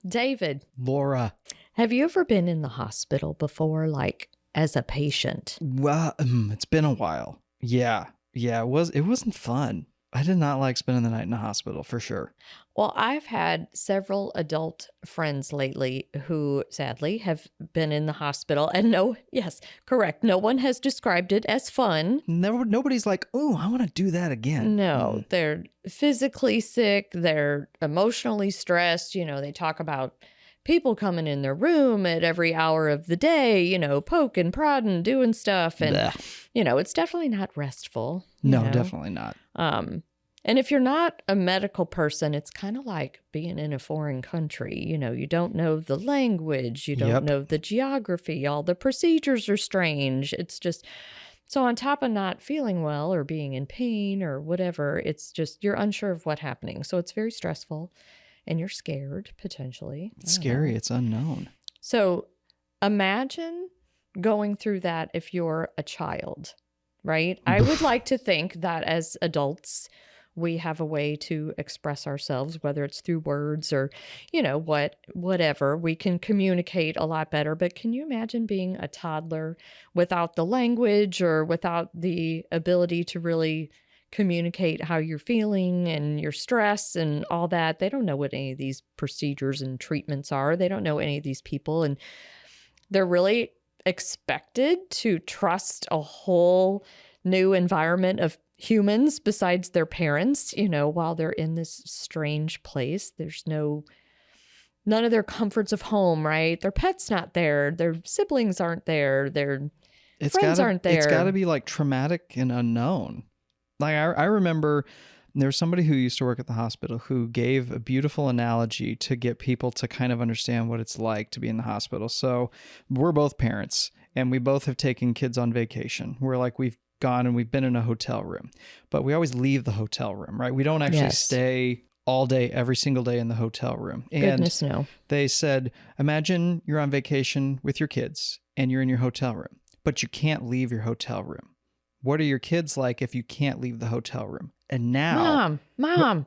David, Laura. have you ever been in the hospital before, like as a patient? Well, it's been a while. Yeah. It wasn't fun. I did not like spending the night in the hospital for sure. Well, I've had several adult friends lately who sadly have been in the hospital. And no, yes, correct. No one has described it as fun. Nobody's like, oh, I want to do that again. No, they're physically sick. They're emotionally stressed. They talk about people coming in their room at every hour of the day, poking, prodding, doing stuff. And, Blech. It's definitely not restful. No, definitely not. And if you're not a medical person, it's kind of like being in a foreign country. You don't know the language, you don't know the geography, all the procedures are strange. It's just, so on top of not feeling well or being in pain or whatever, it's just, you're unsure of what's happening. So it's very stressful and you're scared potentially. It's scary. It's unknown. So imagine going through that if you're a child, right? I would like to think that as adults, we have a way to express ourselves, whether it's through words or, whatever. We can communicate a lot better. But can you imagine being a toddler without the language or without the ability to really communicate how you're feeling and your stress and all that? They don't know what any of these procedures and treatments are. They don't know any of these people. And they're really expected to trust a whole new environment of humans besides their parents, while they're in this strange place. There's none of their comforts of home, right? Their pet's not there. Their siblings aren't there. Their friends aren't there. It's got to be like traumatic and unknown. Like I remember there's somebody who used to work at the hospital who gave a beautiful analogy to get people to kind of understand what it's like to be in the hospital. So we're both parents and we both have taken kids on vacation. We're like, we've gone and we've been in a hotel room, but we always leave the hotel room, right? We don't actually stay all day, every single day in the hotel room. And goodness, no. They said, imagine you're on vacation with your kids and you're in your hotel room, but you can't leave your hotel room. What are your kids like if you can't leave the hotel room? And now, mom.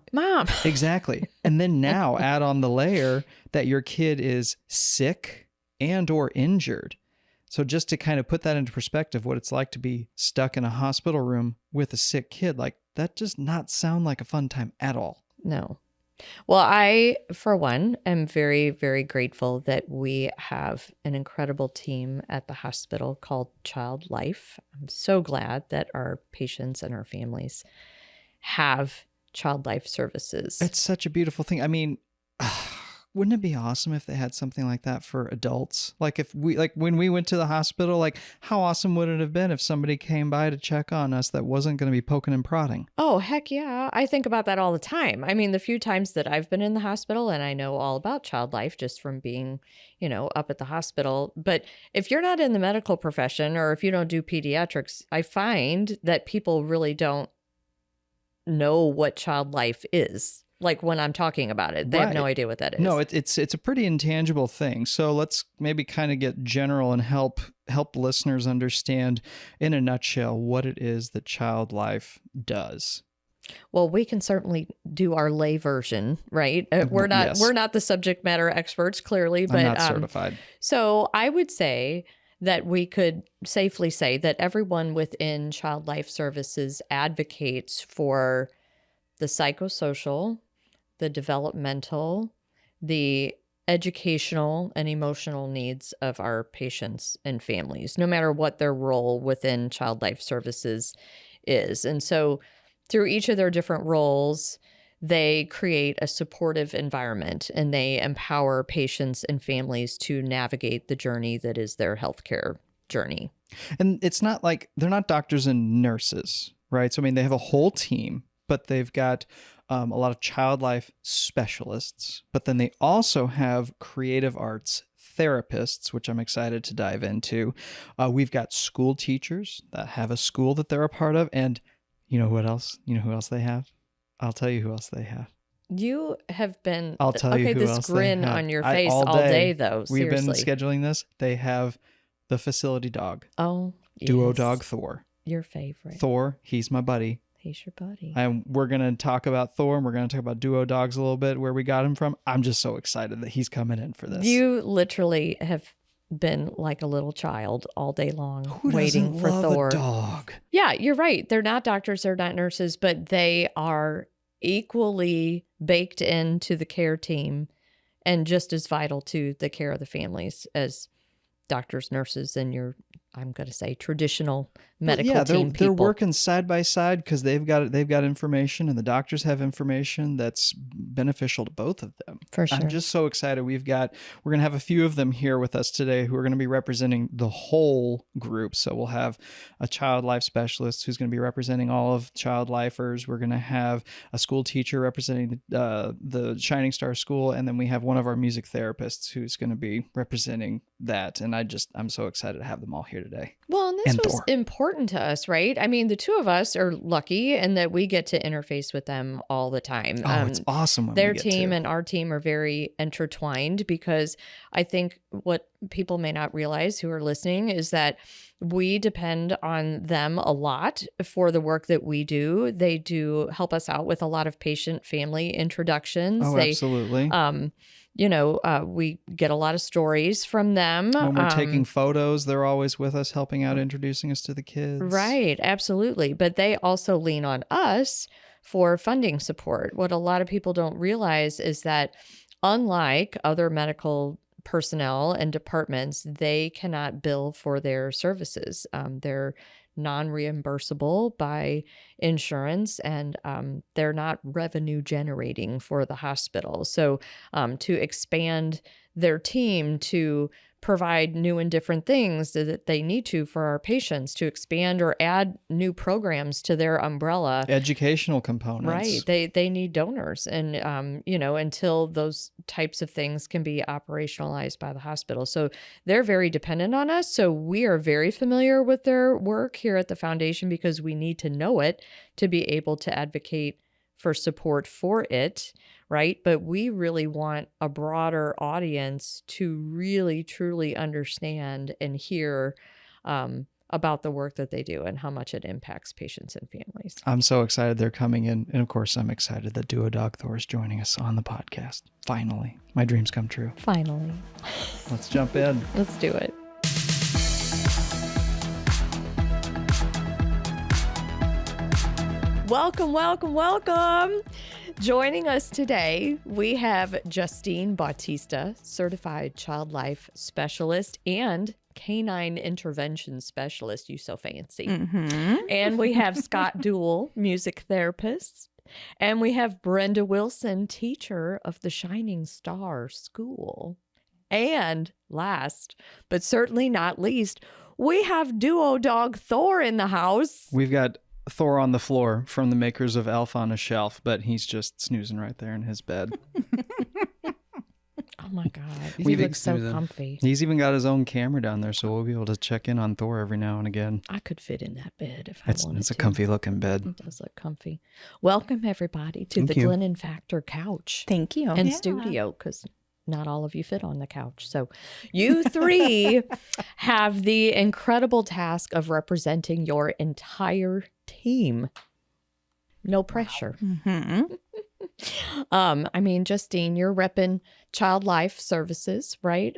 Exactly. And then now add on the layer that your kid is sick and or injured. So just to kind of put that into perspective, what it's like to be stuck in a hospital room with a sick kid, like that does not sound like a fun time at all. No. Well, I, for one, am very, very grateful that we have an incredible team at the hospital called Child Life. I'm so glad that our patients and our families have Child Life services. It's such a beautiful thing. I mean, wouldn't it be awesome if they had something like that for adults? Like when we went to the hospital, like how awesome would it have been if somebody came by to check on us that wasn't going to be poking and prodding? Oh, heck yeah. I think about that all the time. I mean, the few times that I've been in the hospital and I know all about Child Life just from being, up at the hospital. But if you're not in the medical profession or if you don't do pediatrics, I find that people really don't know what Child Life is. Like when I'm talking about it, they have no idea what that is. No, it's a pretty intangible thing. So let's maybe kind of get general and help listeners understand in a nutshell what it is that Child Life does. Well, we can certainly do our lay version, right? We're not the subject matter experts, clearly, but I'm not certified. So I would say that we could safely say that everyone within Child Life Services advocates for the psychosocial, the developmental, the educational and emotional needs of our patients and families, no matter what their role within Child Life Services is. And so through each of their different roles, they create a supportive environment and they empower patients and families to navigate the journey that is their healthcare journey. And it's not like they're not doctors and nurses, right? So, I mean, they have a whole team, but they've got a lot of child life specialists, but then they also have creative arts therapists, which I'm excited to dive into. We've got school teachers that have a school that they're a part of. And you know what else? You know who else they have? I'll tell you who else they have. You have been... I'll tell you who this else grin on your face all day, though. We've been Seriously. scheduling this. They have the facility dog. Oh, Duo yes. Dog Thor. Your favorite. Thor, he's my buddy. He's your buddy. And we're going to talk about Thor, and we're going to talk about Duo Dogs a little bit, where we got him from. I'm just so excited that he's coming in for this. You literally have been like a little child all day long Who waiting doesn't for love Thor. a dog? Yeah, you're right. They're not doctors, they're not nurses, but they are equally baked into the care team and just as vital to the care of the families as doctors, nurses, and your, I'm going to say, traditional medical team people. They're working side by side because they've got information, and the doctors have information that's beneficial to both of them. For sure. I'm just so excited. We're going to have a few of them here with us today who are going to be representing the whole group. So we'll have a child life specialist who's going to be representing all of child lifers. We're going to have a school teacher representing the Shining Star School, and then we have one of our music therapists who's going to be representing that. And I'm so excited to have them all here today. Well, and this was Thor. important to us, right? I mean, the two of us are lucky in that we get to interface with them all the time. Oh, it's awesome. When their we get team to. and our team are very intertwined, because I think what people may not realize who are listening is that we depend on them a lot for the work that we do. They do help us out with a lot of patient family introductions. Oh, absolutely. We get a lot of stories from them. When we're taking photos, they're always with us, helping out, introducing us to the kids. Right, absolutely. But they also lean on us for funding support. What a lot of people don't realize is that unlike other medical personnel and departments, they cannot bill for their services. They're non-reimbursable by insurance, and they're not revenue generating for the hospital. So to expand their team to provide new and different things that they need to for our patients, to expand or add new programs to their umbrella. Educational components. Right. They need donors. And, until those types of things can be operationalized by the hospital. So they're very dependent on us. So we are very familiar with their work here at the foundation because we need to know it to be able to advocate for support for it, right? But we really want a broader audience to really, truly understand and hear about the work that they do and how much it impacts patients and families. I'm so excited they're coming in. And of course, I'm excited that Duo Dog Thor is joining us on the podcast. Finally, my dreams come true. Finally. Let's jump in. Let's do it. Welcome, welcome, welcome. Joining us today, we have Justine Bautista, certified child life specialist and canine intervention specialist. You so fancy. Mm-hmm. And we have Scott Duell, music therapist. And we have Brenda Wilson, teacher of the Shining Star School. And last, but certainly not least, we have Duo Dog Thor in the house. We've got Thor on the floor from the makers of Elf on a Shelf, but he's just snoozing right there in his bed. Oh my God. He We've looks so comfy. He's even got his own camera down there, so we'll be able to check in on Thor every now and again. I could fit in that bed if I wanted to. It's a comfy looking bed. It does look comfy. Welcome, everybody, to the Glennon Factor couch. Thank you. And studio, because not all of you fit on the couch. So you three have the incredible task of representing your entire team. No pressure. Mm-hmm. Justine, you're repping Child Life Services, right?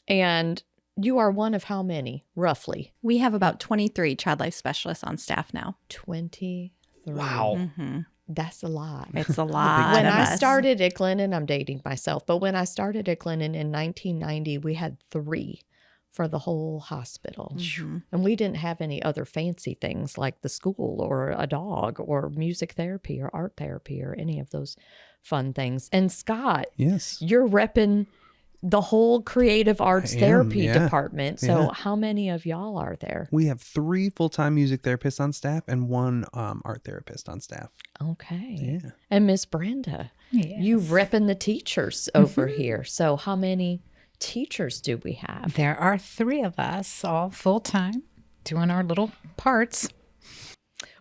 And you are one of how many, roughly? We have about 23 child life specialists on staff now. 23. Wow. Mm-hmm. That's a lot. It's a lot. When I started at Glennon, I'm dating myself, but when I started at Glennon in 1990, we had 3 for the whole hospital. Mm-hmm. And we didn't have any other fancy things like the school or a dog or music therapy or art therapy or any of those fun things. And Scott, yes, you're repping the whole creative arts therapy department. So how many of y'all are there? We have 3 full-time music therapists on staff and 1 art therapist on staff. Okay. Yeah. And Miss Brenda, you repping the teachers over here. So how many teachers do we have? There are 3 of us, all full-time, doing our little parts.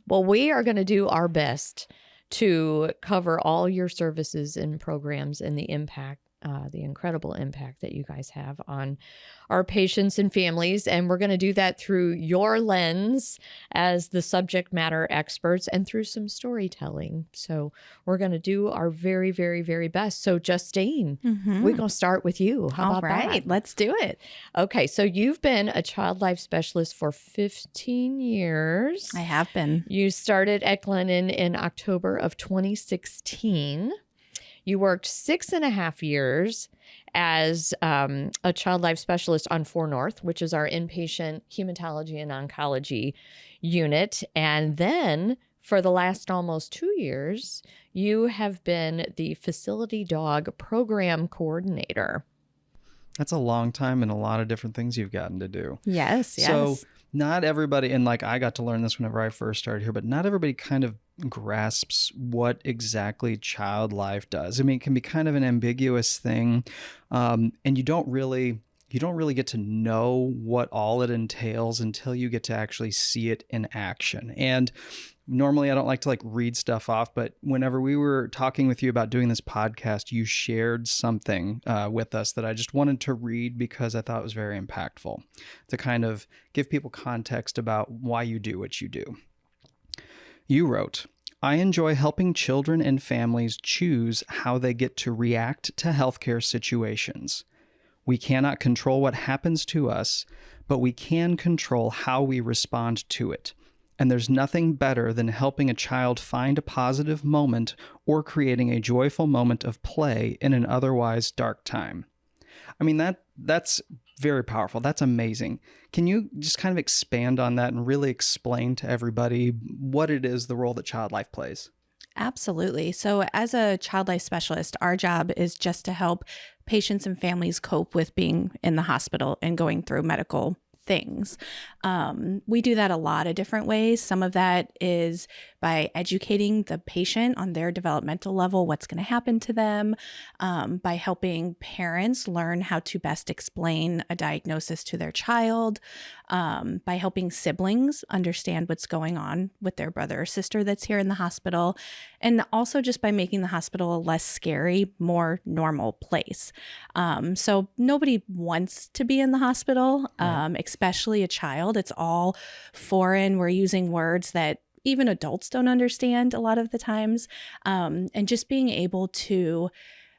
Well, we are going to do our best to cover all your services and programs and the impact the incredible impact that you guys have on our patients and families. And we're going to do that through your lens as the subject matter experts and through some storytelling. So we're going to do our very, very, very best. So Justine, we're going to start with you. How All about right, that? let's do it. Okay, so you've been a child life specialist for 15 years. I have been. You started at Glennon in October of 2016. You worked 6.5 years as a child life specialist on 4 North, which is our inpatient hematology and oncology unit. And then for the last almost 2 years, you have been the facility dog program coordinator. That's a long time and a lot of different things you've gotten to do. Yes. So not everybody, and like I got to learn this whenever I first started here, but not everybody kind of grasps what exactly child life does. I mean, it can be kind of an ambiguous thing, and you don't really get to know what all it entails until you get to actually see it in action. And normally I don't like to like read stuff off, but whenever we were talking with you about doing this podcast, you shared something with us that I just wanted to read because I thought it was very impactful to kind of give people context about why you do what you do. You wrote, "I enjoy helping children and families choose how they get to react to healthcare situations. We cannot control what happens to us, but we can control how we respond to it. And there's nothing better than helping a child find a positive moment or creating a joyful moment of play in an otherwise dark time." I mean, that's very powerful. That's amazing. Can you just kind of expand on that and really explain to everybody what it is, the role that child life plays? Absolutely. So as a child life specialist, our job is just to help patients and families cope with being in the hospital and going through medical things. We do that a lot of different ways. Some of that is by educating the patient on their developmental level, what's going to happen to them, by helping parents learn how to best explain a diagnosis to their child, by helping siblings understand what's going on with their brother or sister that's here in the hospital, and also just by making the hospital a less scary, more normal place. So nobody wants to be in the hospital, especially a child. It's all foreign. We're using words that even adults don't understand a lot of the times. And just being able to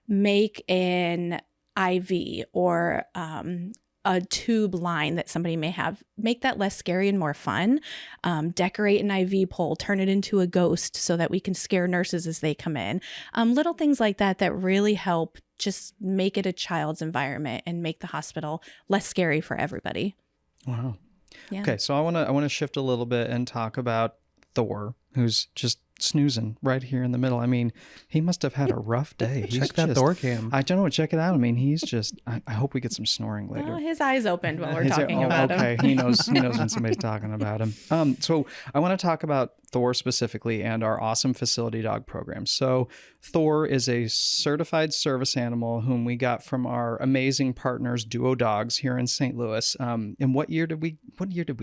make an IV or a tube line that somebody may have, make that less scary and more fun. Decorate an IV pole, turn it into a ghost so that we can scare nurses as they come in. Little things like that that really help just make it a child's environment and make the hospital less scary for everybody. Wow. Yeah. Okay, so I want to shift a little bit and talk about Thor, who's just snoozing right here in the middle. I mean, he must have had a rough day. Check that Thor cam. I don't know. Check it out. I mean, he's just. I hope we get some snoring later. Well, his eyes opened while we're His- talking about him. Okay, he knows when somebody's talking about him. So I want to talk about Thor specifically and our awesome facility dog program. So Thor is a certified service animal whom we got from our amazing partners Duo Dogs here in St. Louis. And what year did we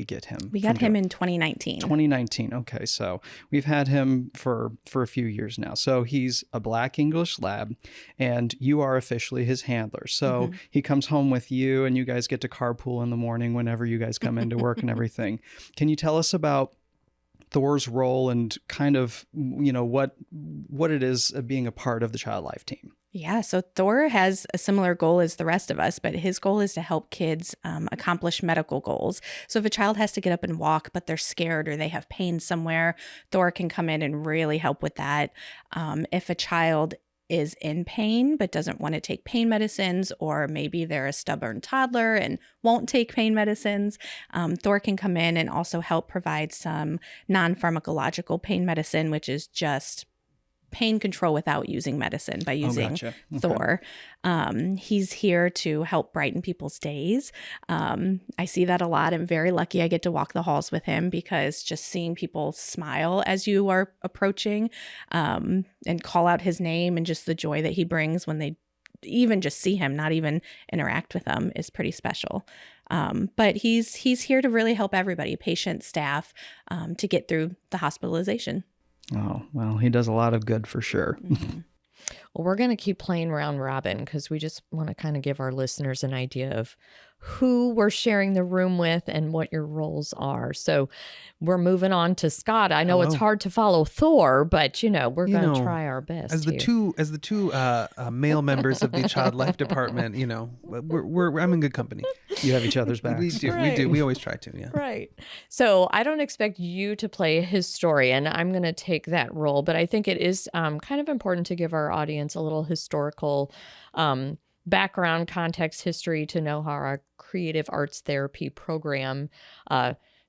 get him? We got from him Duo? in 2019. 2019. Okay, so we've had him for a few years now. So he's a black English lab, and you are officially his handler. So he comes home with you, and you guys get to carpool in the morning whenever you guys come into work and everything. Can you tell us about Thor's role and kind of, what it is of being a part of the Child Life team? Yeah, so Thor has a similar goal as the rest of us, but his goal is to help kids accomplish medical goals. So if a child has to get up and walk, but they're scared or they have pain somewhere, Thor can come in and really help with that. If a child is in pain but doesn't want to take pain medicines, or maybe they're a stubborn toddler and won't take pain medicines, Thor can come in and also help provide some non-pharmacological pain medicine, which is just pain control without using medicine by using gotcha. Okay. Thor. He's here to help brighten people's days. I see that a lot. I'm very lucky I get to walk the halls with him, because just seeing people smile as you are approaching, and call out his name, and just the joy that he brings when they even just see him, not even interact with him, is pretty special. But he's here to really help everybody, patient, staff, to get through the hospitalization. Oh, well, he does a lot of good for sure. Well, we're going to keep playing round robin because we just want to kind of give our listeners an idea of who we're sharing the room with and what your roles are. So we're moving on to Scott. I know it's Hello. hard to follow Thor, but we're You going to know, try our best as the here. two male members of the child life department, I'm in good company. You have each other's backs. We do. Right. We always try to. Yeah. Right. So I don't expect you to play a historian. I'm going to take that role, but I think it is kind of important to give our audience a little historical background, context, history to know how our creative arts therapy program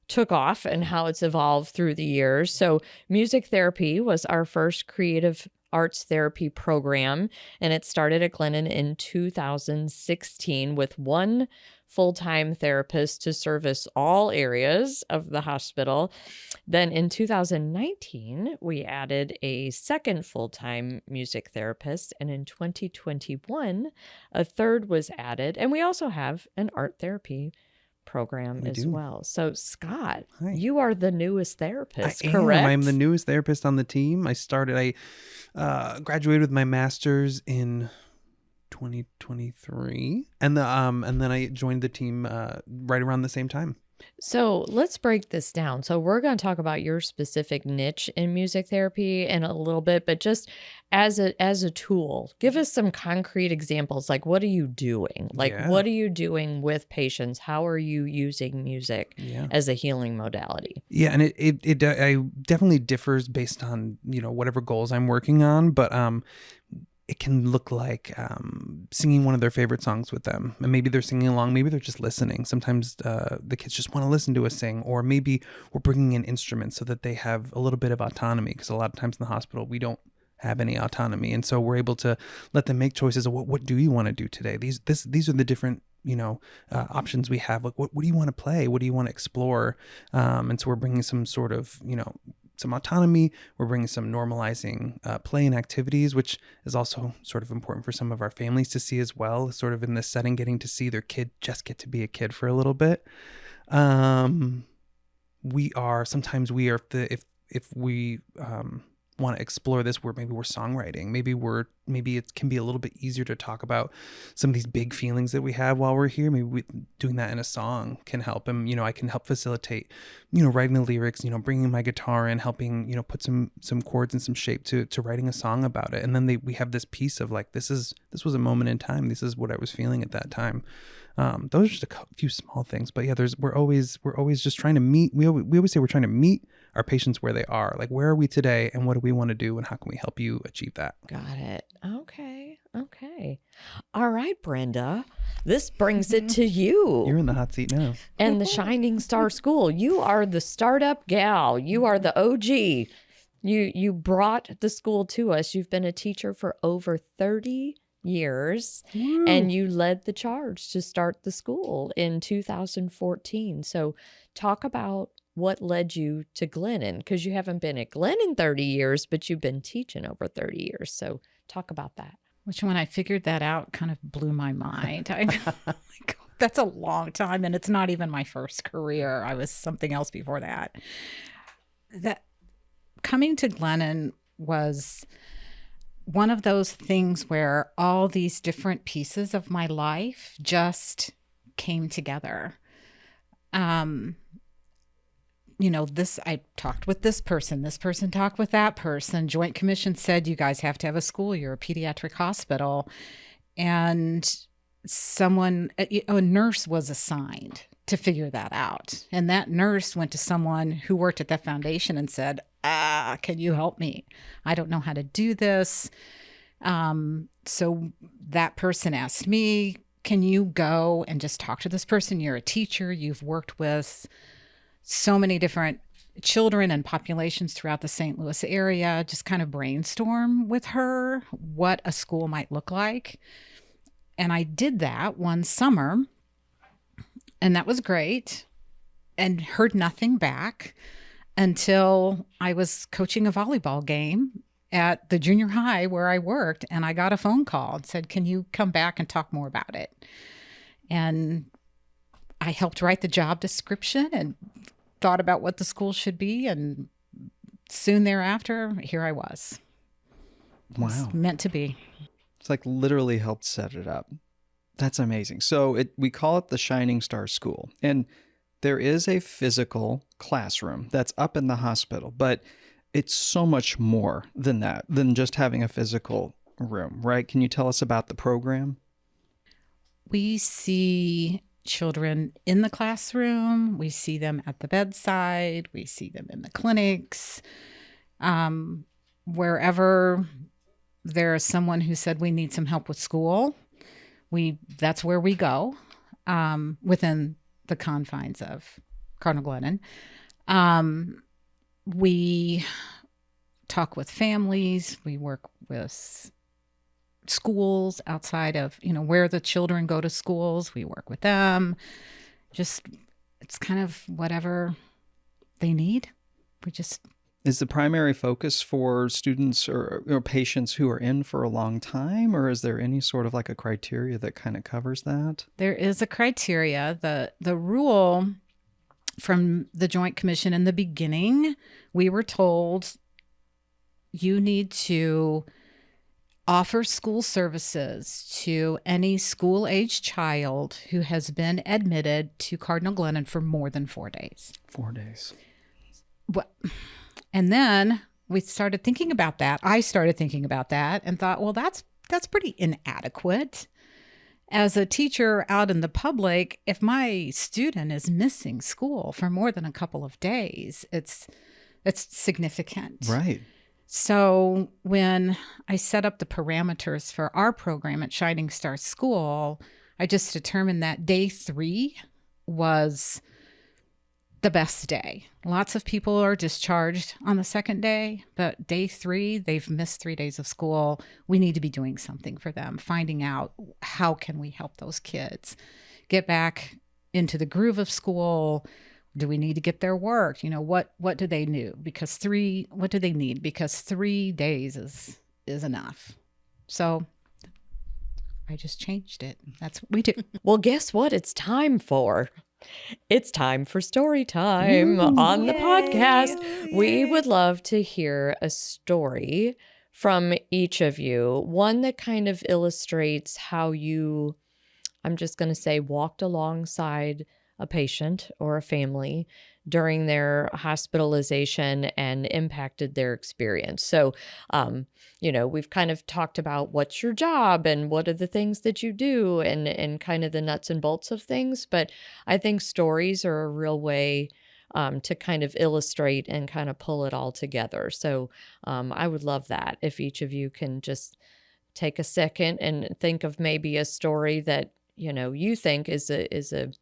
took off and how it's evolved through the years. So music therapy was our first creative arts therapy program, and it started at Glennon in 2016 with one full-time therapist to service all areas of the hospital. Then in 2019, we added a second full-time music therapist, and in 2021, a third was added, and we also have an art therapy program We as do. well. So Scott, Hi. you are the newest therapist, I correct? am. I'm the newest therapist on the team. I graduated with my master's in 2023, and then I joined the team right around the same time. So let's break this down. So we're going to talk about your specific niche in music therapy in a little bit, but just as a tool, give us some concrete examples. Like, what are you doing? Like, Yeah. what are you doing with patients? How are you using music Yeah. as a healing modality? Yeah, and it definitely differs based on whatever goals I'm working on, but it can look like singing one of their favorite songs with them, and maybe they're singing along, maybe they're just listening. Sometimes the kids just want to listen to us sing, or maybe we're bringing in instruments so that they have a little bit of autonomy, because a lot of times in the hospital we don't have any autonomy, and so we're able to let them make choices of what do you want to do today. These are the different options we have. Like, what do you want to play? What do you want to explore? And so we're bringing some sort of some autonomy. We're bringing some normalizing play and activities, which is also sort of important for some of our families to see as well, sort of in this setting, getting to see their kid just get to be a kid for a little bit. Sometimes we are, if we want to explore this, where maybe we're songwriting, maybe it can be a little bit easier to talk about some of these big feelings that we have while we're here. Maybe doing that in a song can help. And I can help facilitate writing the lyrics, bringing my guitar in, helping put some chords and some shape to writing a song about it. And then we have this piece of like, this was a moment in time, this is what I was feeling at that time. Those are just a few small things, but yeah, we're always just trying to meet. We always say we're trying to meet our patients where they are. Like, where are we today, and what do we want to do, and how can we help you achieve that? Got it. Okay. All right, Brenda, this brings it to you. You're in the hot seat now. And the Shining Star School. You are the startup gal. You are the OG. You brought the school to us. You've been a teacher for over 30 years, and you led the charge to start the school in 2014. So talk about what led you to Glennon, because you haven't been at Glennon 30 years, but you've been teaching over 30 years. So talk about that. Which, when I figured that out, kind of blew my mind. Like, that's a long time, and it's not even my first career. I was something else before that. That coming to Glennon was one of those things where all these different pieces of my life just came together. I talked with this person talked with that person. Joint Commission said, you guys have to have a school. You're a pediatric hospital. And a nurse was assigned to figure that out. And that nurse went to someone who worked at that foundation and said, can you help me? I don't know how to do this. So that person asked me, can you go and just talk to this person? You're a teacher. You've worked with so many different children and populations throughout the St. Louis area. Just kind of brainstorm with her what a school might look like. And I did that one summer, and that was great, and heard nothing back until I was coaching a volleyball game at the junior high where I worked, and I got a phone call and said, can you come back and talk more about it? And I helped write the job description and thought about what the school should be, and soon thereafter, here I was. Wow. It's meant to be. It's like literally helped set it up. That's amazing. So we call it the Shining Star School. And there is a physical classroom that's up in the hospital, but it's so much more than that, than just having a physical room, right? Can you tell us about the program? We see children in the classroom. We see them at the bedside. We see them in the clinics. Wherever there is someone who said we need some help with school, that's where we go, within the confines of Cardinal Glennon. We talk with families. We work with schools outside of, where the children go to schools. We work with them. It's kind of whatever they need. Is the primary focus for students or patients who are in for a long time, or is there any sort of like a criteria that kind of covers that? There is a criteria. The rule from the Joint Commission in the beginning, we were told you need to offer school services to any school-age child who has been admitted to Cardinal Glennon for more than 4 days. 4 days. Well, and then we started thinking about that. I started thinking about that and thought, well, that's pretty inadequate. As a teacher out in the public, if my student is missing school for more than a couple of days, it's significant. Right. So when I set up the parameters for our program at Shining Star School, I just determined that day 3 was the best day. Lots of people are discharged on the second day, but day 3, they've missed 3 days of school. We need to be doing something for them, finding out how can we help those kids get back into the groove of school. Do we need to get their work? What do they need? What do they need? Because 3 days is enough. So I just changed it. That's what we do. Well, guess what it's time for? It's time for story time on the podcast. We would love to hear a story from each of you, one that kind of illustrates how you, I'm just going to say, walked alongside a patient or a family during their hospitalization and impacted their experience. So, we've kind of talked about what's your job and what are the things that you do and kind of the nuts and bolts of things. But I think stories are a real way to kind of illustrate and kind of pull it all together. So I would love that if each of you can just take a second and think of maybe a story that, you think is a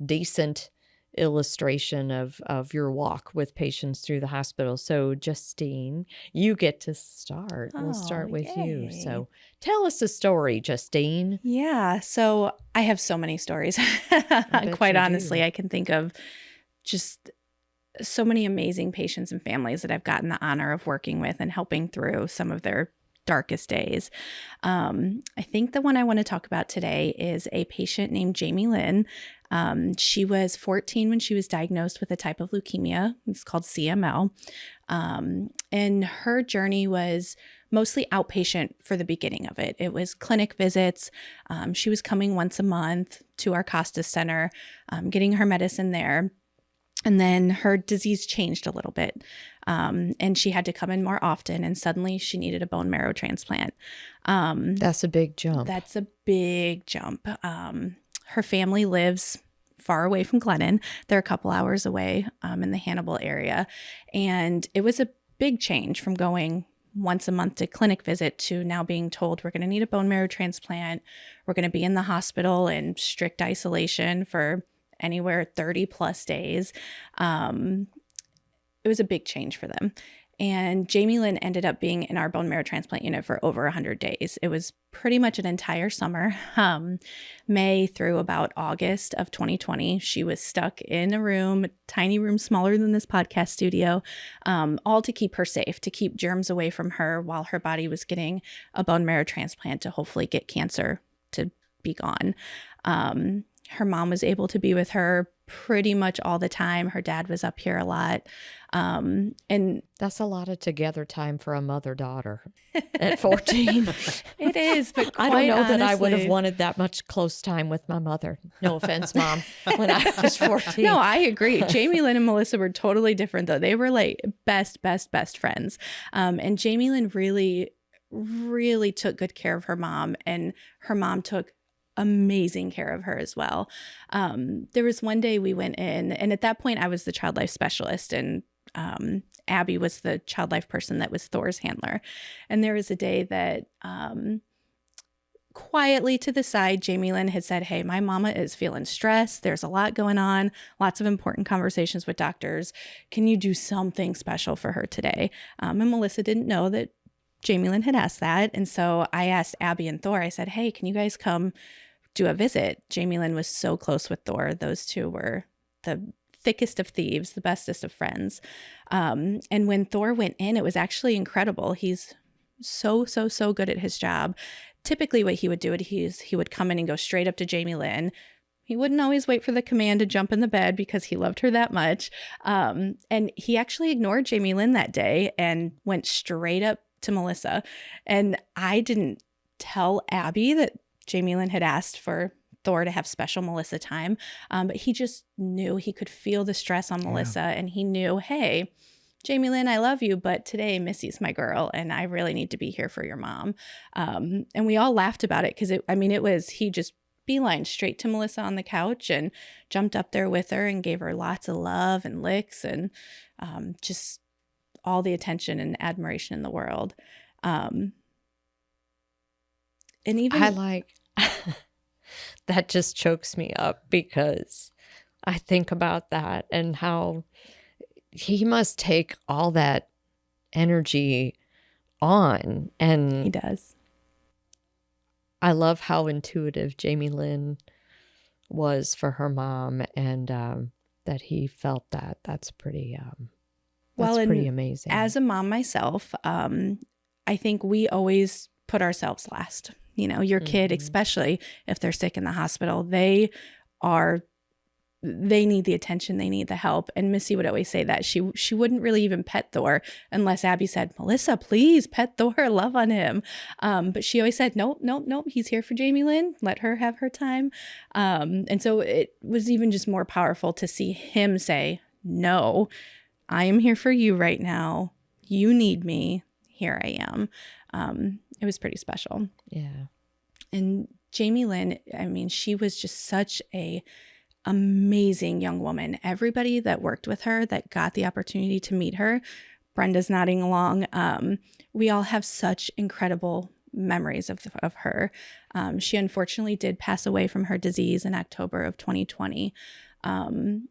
decent illustration of your walk with patients through the hospital. So Justine, you get to start. We'll start with you. So tell us a story, Justine. Yeah. So I have so many stories. Quite honestly, I can think of just so many amazing patients and families that I've gotten the honor of working with and helping through some of their darkest days. I think the one I want to talk about today is a patient named Jamie Lynn. She was 14 when she was diagnosed with a type of leukemia. It's called CML. And her journey was mostly outpatient for the beginning of it. It was clinic visits. She was coming once a month to our Costas Center, getting her medicine there. And then her disease changed a little bit, and she had to come in more often, and suddenly she needed a bone marrow transplant. That's a big jump. That's a big jump. Her family lives far away from Glennon. They're a couple hours away in the Hannibal area. And it was a big change from going once a month to clinic visit to now being told we're going to need a bone marrow transplant. We're going to be in the hospital in strict isolation for anywhere 30 plus days. It was a big change for them. And Jamie Lynn ended up being in our bone marrow transplant unit for over 100 days. It was pretty much an entire summer, May through about August of 2020. She was stuck in a room, a tiny room smaller than this podcast studio, all to keep her safe, to keep germs away from her while her body was getting a bone marrow transplant to hopefully get cancer to be gone. Her mom was able to be with her pretty much all the time. Her dad was up here a lot. And That's a lot of together time for a mother-daughter at 14. it is, but I don't know that I would have honestly- wanted that much close time with my mother. No offense, Mom, when I was 14. No, I agree. Jamie Lynn and Melissa were totally different, though. They were like best friends. And Jamie Lynn really took good care of her mom, and her mom took amazing care of her as well. There was one day we went in, and at that point I was the child life specialist, and Abby was the child life person that was Thor's handler. And there was a day that quietly to the side, Jamie Lynn had said, "Hey, my mama is feeling stressed. There's a lot going on, lots of important conversations with doctors. Can you do something special for her today?" And Melissa didn't know that Jamie Lynn had asked that. And so I asked Abby and Thor, I said, "Hey, can you guys come do a visit?" Jamie Lynn was so close with Thor. Those two were the thickest of thieves, the bestest of friends. And when Thor went in, it was actually incredible. He's so good at his job. Typically what he would do is he would come in and go straight up to Jamie Lynn. He wouldn't always wait for the command to jump in the bed because he loved her that much. And he actually ignored Jamie Lynn that day and went straight up to Melissa. And I didn't tell Abby that Jamie Lynn had asked for Thor to have special Melissa time. But he just knew, he could feel the stress on Melissa, and he knew, hey, Jamie Lynn, I love you, but today Missy's my girl and I really need to be here for your mom. And we all laughed about it because he just beelined straight to Melissa on the couch and jumped up there with her and gave her lots of love and licks and just all the attention and admiration in the world. And even I like that just chokes me up because I think about that and how he must take all that energy on. And he does. I love how intuitive Jamie Lynn was for her mom, and that he felt that. That's pretty pretty amazing. As a mom myself, I think we always put ourselves last. You know, your kid, especially if they're sick in the hospital, they need the attention, they need the help. And Missy would always say that she wouldn't really even pet Thor unless Abby said, "Melissa, please pet Thor, love on him." But she always said, nope, he's here for Jamie Lynn, let her have her time. And so it was even just more powerful to see him say, "No, I am here for you right now. You need me. Here I am." It was pretty special. Yeah. And Jamie Lynn, she was just such a amazing young woman. Everybody that worked with her, that got the opportunity to meet her, Brenda's nodding along. We all have such incredible memories of her. She unfortunately did pass away from her disease in October of 2020. And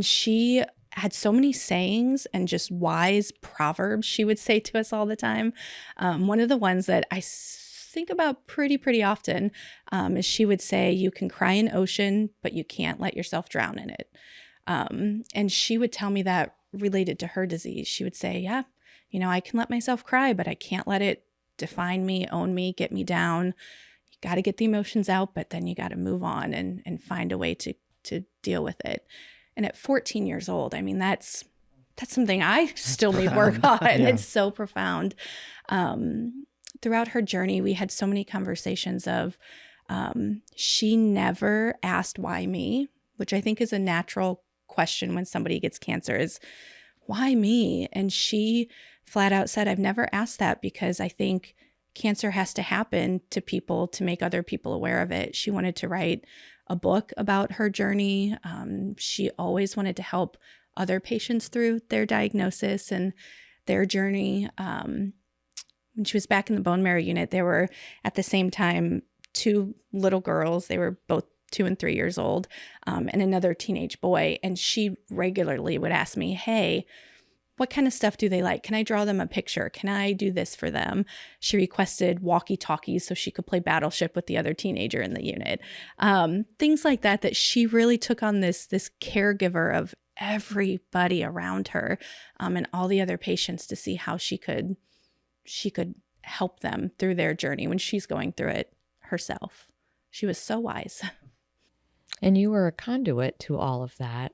she had so many sayings and just wise proverbs she would say to us all the time. One of the ones that I think about pretty often is she would say, "You can cry in ocean, but you can't let yourself drown in it." And she would tell me that related to her disease. She would say, "Yeah, I can let myself cry, but I can't let it define me, own me, get me down. You got to get the emotions out, but then you got to move on and find a way to deal with it." And at 14 years old, that's something I still need work on. Yeah. It's so profound. Throughout her journey, we had so many conversations of she never asked why me, which I think is a natural question when somebody gets cancer is, why me? And she flat out said, "I've never asked that because I think cancer has to happen to people to make other people aware of it." She wanted to write a book about her journey. She always wanted to help other patients through their diagnosis and their journey. When she was back in the bone marrow unit, there were at the same time 2 little girls. They were both 2 and 3 years old, and another teenage boy. And she regularly would ask me, "Hey, what kind of stuff do they like? Can I draw them a picture? Can I do this for them?" She requested walkie-talkies so she could play Battleship with the other teenager in the unit. Things like that she really took on this caregiver of everybody around her, and all the other patients to see how she could help them through their journey when she's going through it herself. She was so wise. And you were a conduit to all of that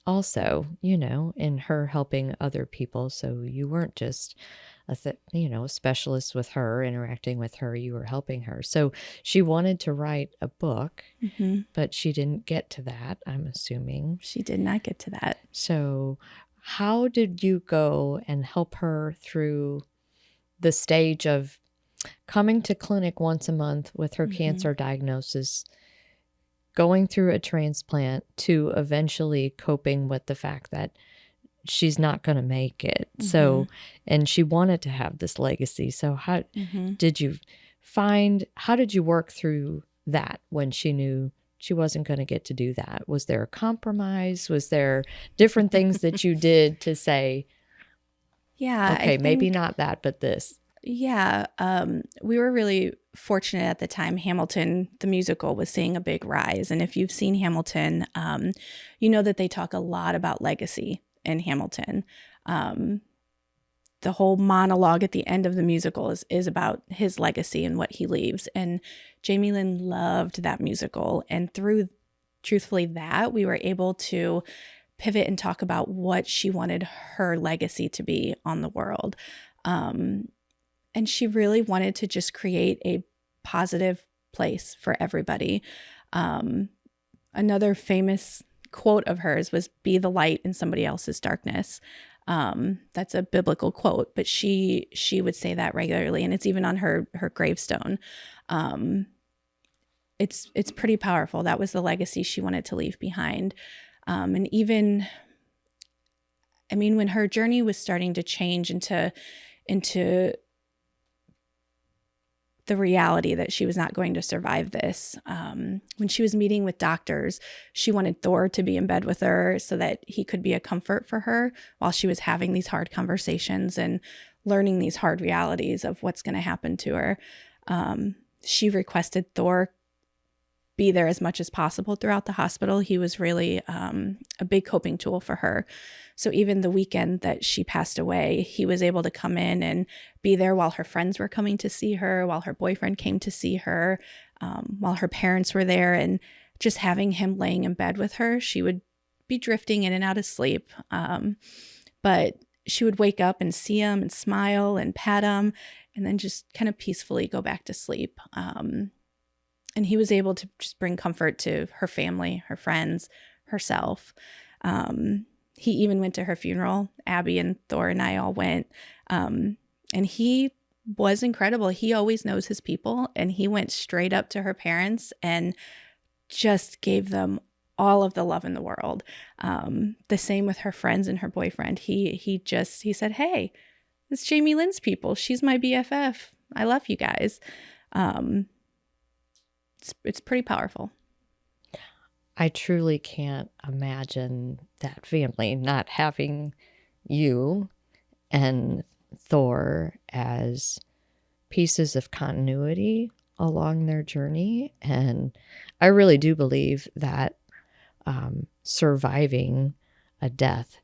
also, in her helping other people. So you weren't just a specialist with her, interacting with her, you were helping her. So she wanted to write a book, but she didn't get to that, I'm assuming. She did not get to that. So how did you go and help her through the stage of coming to clinic once a month with her cancer diagnosis, going through a transplant, to eventually coping with the fact that she's not going to make it? So, and she wanted to have this legacy. So how did you work through that when she knew she wasn't going to get to do that? Was there a compromise? Was there different things that you did to say, okay, maybe not that, but this? Yeah. We were really fortunate at the time. Hamilton, the musical, was seeing a big rise. And if you've seen Hamilton, you know that they talk a lot about legacy in Hamilton. The whole monologue at the end of the musical is about his legacy and what he leaves. And Jamie Lynn loved that musical. And through, truthfully, that, we were able to pivot and talk about what she wanted her legacy to be on the world. And she really wanted to just create a positive place for everybody. Another famous quote of hers was, "Be the light in somebody else's darkness." That's a biblical quote, but she would say that regularly, and it's even on her gravestone. It's pretty powerful. That was the legacy she wanted to leave behind. And even, I mean, when her journey was starting to change into the reality that she was not going to survive this. When she was meeting with doctors, she wanted Thor to be in bed with her so that he could be a comfort for her while she was having these hard conversations and learning these hard realities of what's going to happen to her. She requested Thor be there as much as possible throughout the hospital. He was really a big coping tool for her. So even the weekend that she passed away, he was able to come in and be there while her friends were coming to see her, while her boyfriend came to see her, while her parents were there. And just having him laying in bed with her, she would be drifting in and out of sleep. But she would wake up and see him and smile and pat him and then just kind of peacefully go back to sleep. And he was able to just bring comfort to her family, her friends, herself. He even went to her funeral. Abby and Thor and I all went. And he was incredible. He always knows his people. And he went straight up to her parents and just gave them all of the love in the world. The same with her friends and her boyfriend. He said, "Hey, it's Jamie Lynn's people. She's my BFF. I love you guys." It's pretty powerful. I truly can't imagine that family not having you and Thor as pieces of continuity along their journey. And I really do believe that surviving a death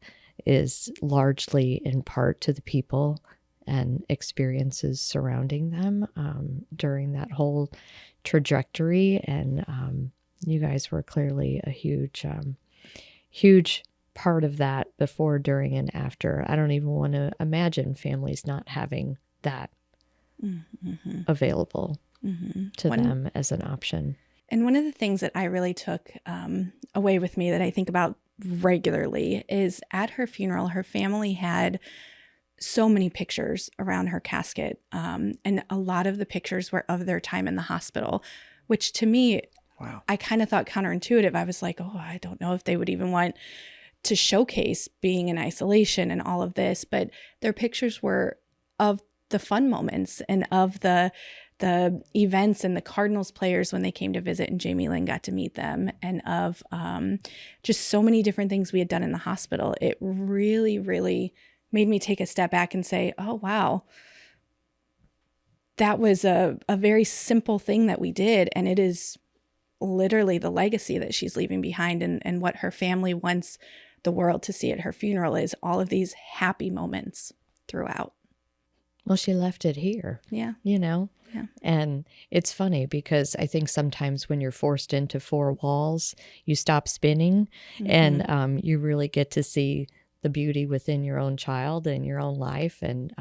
is largely in part to the people and experiences surrounding them during that whole trajectory. And you guys were clearly a huge part of that before, during, and after. I don't even want to imagine families not having that available to them as an option. And one of the things that I really took away with me that I think about regularly is at her funeral, her family had so many pictures around her casket. And a lot of the pictures were of their time in the hospital, which to me, wow, I kind of thought counterintuitive. I was like, oh, I don't know if they would even want to showcase being in isolation and all of this. But their pictures were of the fun moments and of the events and the Cardinals players when they came to visit and Jamie Lynn got to meet them, and of just so many different things we had done in the hospital. It really, really made me take a step back and say, oh, wow, that was a very simple thing that we did. And it is literally the legacy that she's leaving behind, and what her family wants the world to see at her funeral is all of these happy moments throughout. Well, she left it here, Yeah. you know? Yeah. And it's funny because I think sometimes when you're forced into four walls, you stop spinning and you really get to see the beauty within your own child and your own life. And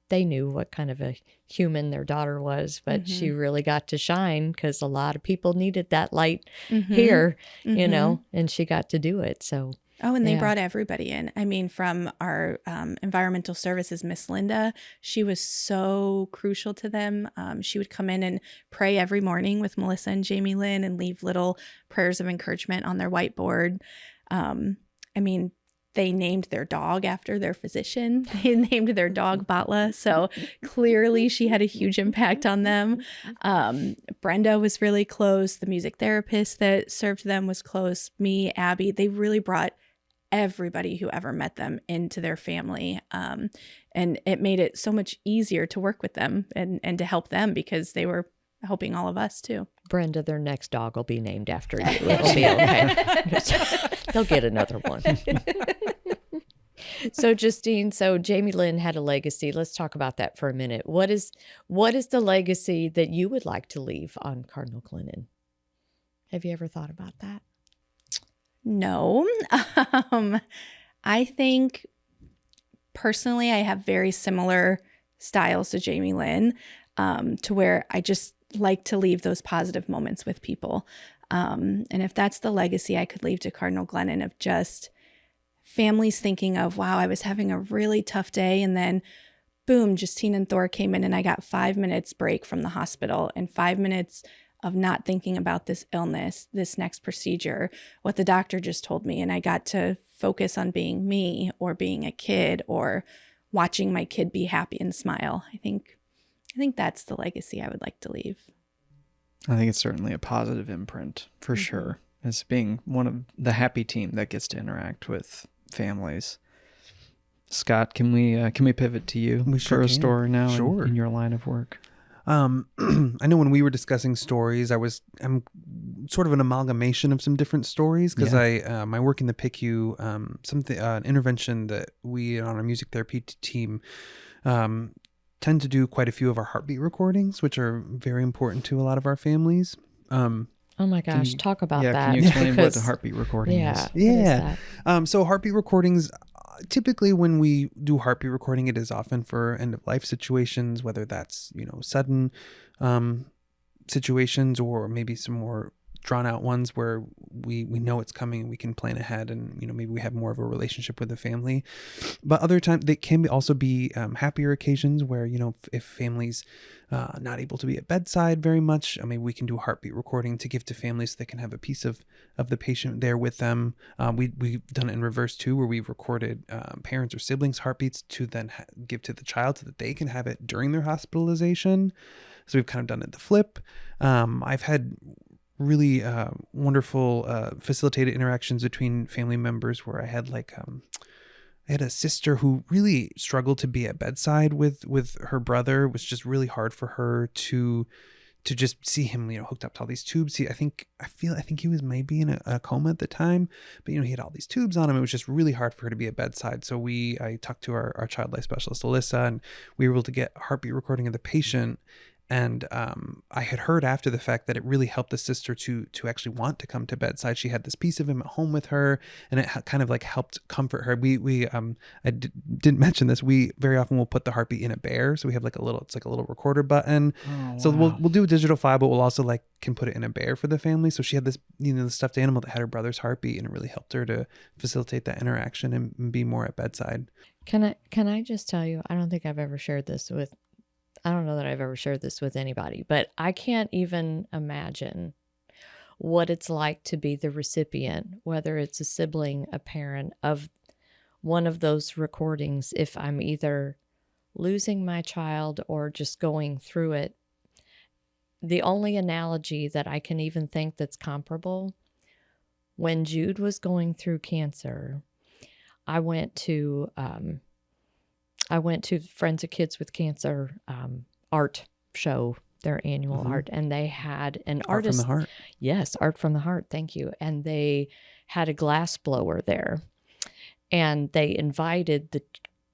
they knew what kind of a human their daughter was, but she really got to shine because a lot of people needed that light here, you know, and she got to do it. So. Oh, and they Yeah. brought everybody in. I mean, from our environmental services, Miss Linda, she was so crucial to them. She would come in and pray every morning with Melissa and Jamie Lynn and leave little prayers of encouragement on their whiteboard. I mean, they named their dog after their physician. They named their dog Batla. So clearly she had a huge impact on them. Brenda was really close. The music therapist that served them was close. Me, Abby, they really brought everybody who ever met them into their family. And it made it so much easier to work with them and to help them because they were helping all of us too. Brenda, their next dog will be named after you. It'll be okay. They'll get another one. So Justine, Jamie Lynn had a legacy. Let's talk about that for a minute. What is the legacy that you would like to leave on Cardinal Glennon? Have you ever thought about that? No. I think personally I have very similar styles to Jamie Lynn, to where I just like to leave those positive moments with people. And if that's the legacy I could leave to Cardinal Glennon of just families thinking of, wow, I was having a really tough day. And then boom, Justine and Thor came in and I got 5 minutes break from the hospital and 5 minutes of not thinking about this illness, this next procedure, what the doctor just told me. And I got to focus on being me or being a kid or watching my kid be happy and smile. I think that's the legacy I would like to leave. I think it's certainly a positive imprint for sure, as being one of the happy team that gets to interact with families. Scott, can we pivot to you for a story now in your line of work? I know when we were discussing stories, I'm sort of an amalgamation of some different stories because my work in the PICU, an intervention that we on our music therapy team tend to do quite a few of our heartbeat recordings, which are very important to a lot to Oh my gosh, talk about that. Can you explain what the heartbeat recording is? Yeah. So heartbeat recordings, typically when we do heartbeat recording, it is often for end of life situations, whether that's, sudden situations or maybe some more drawn out ones where we know it's coming and we can plan ahead and, maybe we have more of a relationship with the family. But other times they can also be happier occasions where, if families not able to be at bedside very much, maybe we can do a heartbeat recording to give to families so they can have a piece of the patient there with them. We've done it in reverse too, where we've recorded parents or siblings' heartbeats to then give to the child so that they can have it during their hospitalization. So we've kind of done it the flip. I've had really wonderful facilitated interactions between family members where I had I had a sister who really struggled to be at bedside with her brother. It was just really hard for her to just see him, hooked up to all these tubes. I think he was maybe in a coma at the time, but he had all these tubes on him. It was just really hard for her to be at bedside. So I talked to our child life specialist, Alyssa, and we were able to get a heartbeat recording of the patient. And I had heard after the fact that it really helped the sister to actually want to come to bedside. She had this piece of him at home with her, and it kind of helped comfort her. I didn't mention this. We very often will put the heartbeat in a bear, so we have it's like a little recorder button. Oh, wow. So we'll do a digital file, but we'll also can put it in a bear for the family. So she had this the stuffed animal that had her brother's heartbeat, and it really helped her to facilitate that interaction and be more at bedside. Can I just tell you? I don't know that I've ever shared this with anybody, but I can't even imagine what it's like to be the recipient, whether it's a sibling, a parent, of one of those recordings, if I'm either losing my child or just going through it. The only analogy that I can even think that's comparable, when Jude was going through cancer, I went to Friends of Kids with Cancer art show, their annual art, and they had an artist. Art from the Heart. Yes, Art from the Heart. Thank you. And they had a glass blower there, and they invited the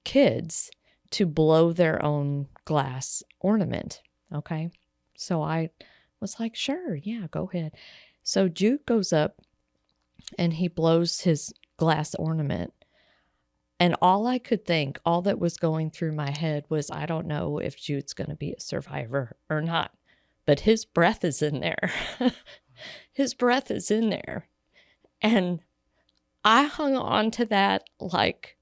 kids to blow their own glass ornament. Okay. So I was like, sure, yeah, go ahead. So Jude goes up and he blows his glass ornament. And all I could think, all that was going through my head was, I don't know if Jude's going to be a survivor or not, but his breath is in there. His breath is in there. And I hung on to that like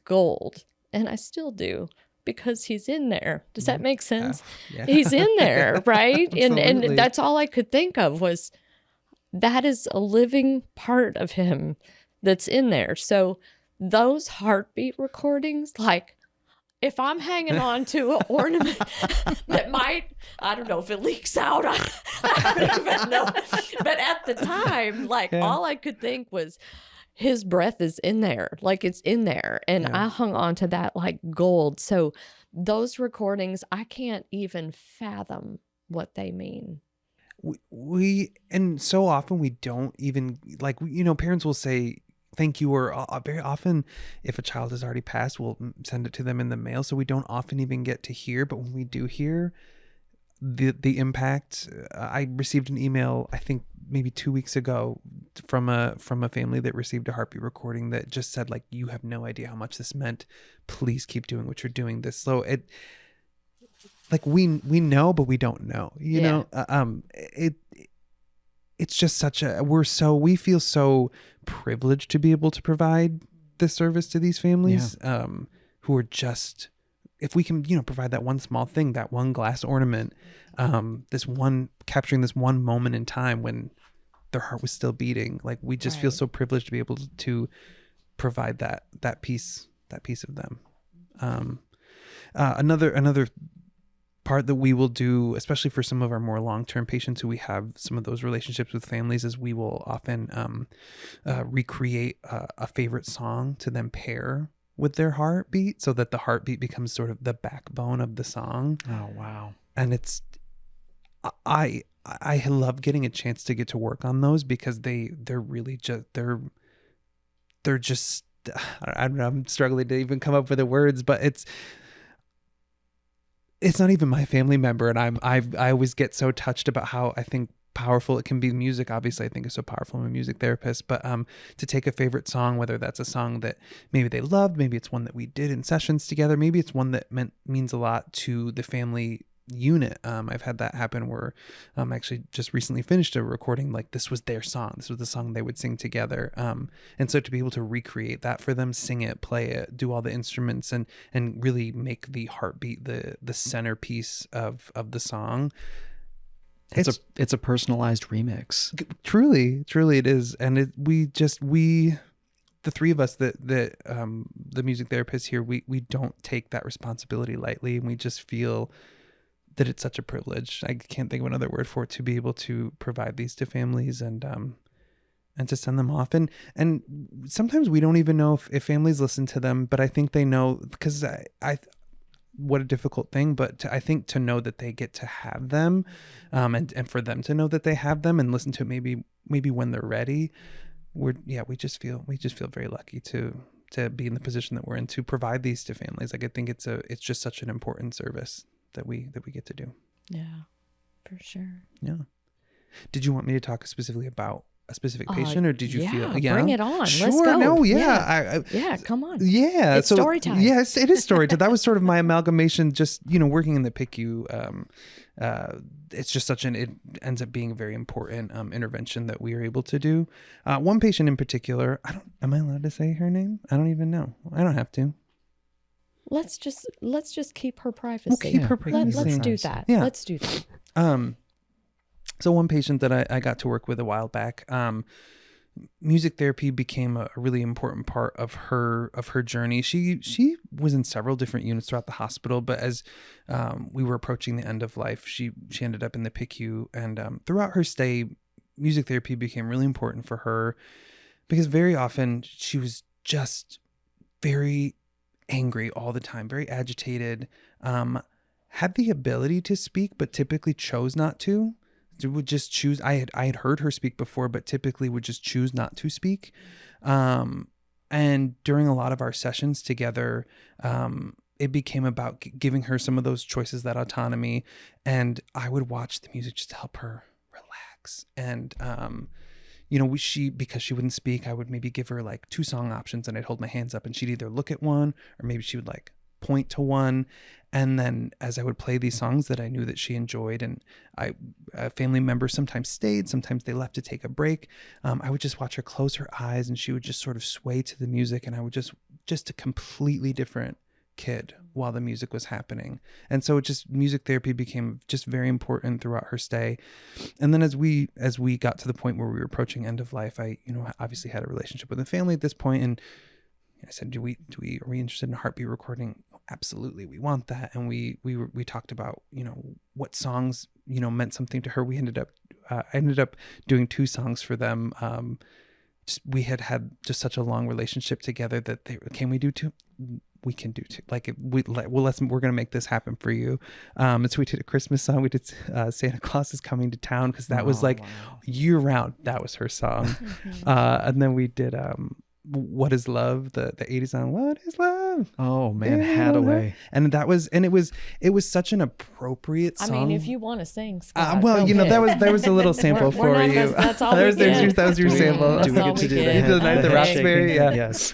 gold, and I still do, because he's in there. Does that make sense? Yeah. He's in there, right? and Absolutely. that's all I could think of was, that is a living part of him that's in there. So those heartbeat recordings, like if I'm hanging on to an ornament that might, I don't know if it leaks out, I don't even know. But at the time, like all I could think was, his breath is in there, like it's in there. And I hung on to that like gold. So those recordings, I can't even fathom what they mean. We and so often we don't even, like, parents will say thank you, or very often if a child has already passed, we'll send it to them in the mail, so we don't often even get to hear. But when we do hear the impact, I received an email, I think maybe 2 weeks ago, from a family that received a heartbeat recording that just said, like, you have no idea how much this meant, please keep doing what you're doing. This, so it, like, we know, but we don't know, you know. It's just such a, we feel so privileged to be able to provide this service to these families, who are just, if we can, provide that one small thing, that one glass ornament, capturing this one moment in time when their heart was still beating, like, we just feel so privileged to be able to provide that piece of them. Another part that we will do, especially for some of our more long-term patients who we have some of those relationships with families, is we will often recreate a favorite song to then pair with their heartbeat, so that the heartbeat becomes sort of the backbone of the song. Oh, wow. And it's, I love getting a chance to get to work on those, because they're really just, they're just, I don't know, I'm struggling to even come up with the words, but it's not even my family member, and I always get so touched about how I think powerful it can be. Music, obviously, I think is so powerful. I'm a music therapist, but to take a favorite song, whether that's a song that maybe they loved, maybe it's one that we did in sessions together, maybe it's one that means a lot to the family unit. I've had that happen where actually just recently finished a recording, like, this was their song, this was the song they would sing together, and so to be able to recreate that for them, sing it, play it, do all the instruments, and really make the heartbeat the centerpiece of the song. It's a personalized remix. Truly it is. And the three of us that the music therapists here, we don't take that responsibility lightly, and we just feel that it's such a privilege. I can't think of another word for it, to be able to provide these to families and to send them off. And sometimes we don't even know if families listen to them, but I think they know, because I what a difficult thing, but I think to know that they get to have them, and for them to know that they have them and listen to it maybe when they're ready, we just feel very lucky to be in the position that we're in, to provide these to families. Like, I think it's just such an important service that we get to do. Yeah, for sure. Yeah. Did you want me to talk specifically about a specific patient, or did you feel? Yeah, bring it on. Sure. Let's go. No, Come on. Yeah, It's story time. Yes, it is story time. That was sort of my amalgamation. Just working in the PICU, it's just it ends up being a very important intervention that we are able to do. One patient in particular, am I allowed to say her name? I don't even know. I don't have to. Let's just keep her privacy. We'll keep her privacy. Let's do that. Yeah. Let's do that. So one patient that I got to work with a while back, music therapy became a really important part of her journey. She was in several different units throughout the hospital, but as we were approaching the end of life, she ended up in the PICU, and throughout her stay, music therapy became really important for her, because very often she was just very angry all the time, very agitated, had the ability to speak, but typically chose not to. Would just choose. I had heard her speak before, but typically would just choose not to speak. And during a lot of our sessions together, it became about giving her some of those choices, that autonomy. And I would watch the music just to help her relax. And, you know, because she wouldn't speak, I would maybe give her like 2 song options, and I'd hold my hands up and she'd either look at one, or maybe she would like point to one. And then as I would play these songs that I knew that she enjoyed, and family members sometimes stayed, sometimes they left to take a break, I would just watch her close her eyes, and she would just sort of sway to the music, and I would just a completely different kid while the music was happening. And so music therapy became just very important throughout her stay. And then as we got to the point where we were approaching end of life, I, you know, obviously had a relationship with the family at this point, and I said, are we interested in a heartbeat recording? Absolutely, we want that. And we talked about, you know, what songs, you know, meant something to her. I ended up doing 2 songs for them. We had just such a long relationship together that can we do 2? We can do 2. Like, we're going to make this happen for you. And so we did a Christmas song. We did Santa Claus is Coming to Town, because that was like year round. That was her song. And then we did What Is Love, the 80s song, What Is Love? Oh man, Hadaway. And it was such an appropriate song. I mean, if you want to sing, Scott, well, you know, there was a little sample for you. That's all that was your Do we- sample. Do we get to do the The Night of the Roxbury? Yeah. Yes.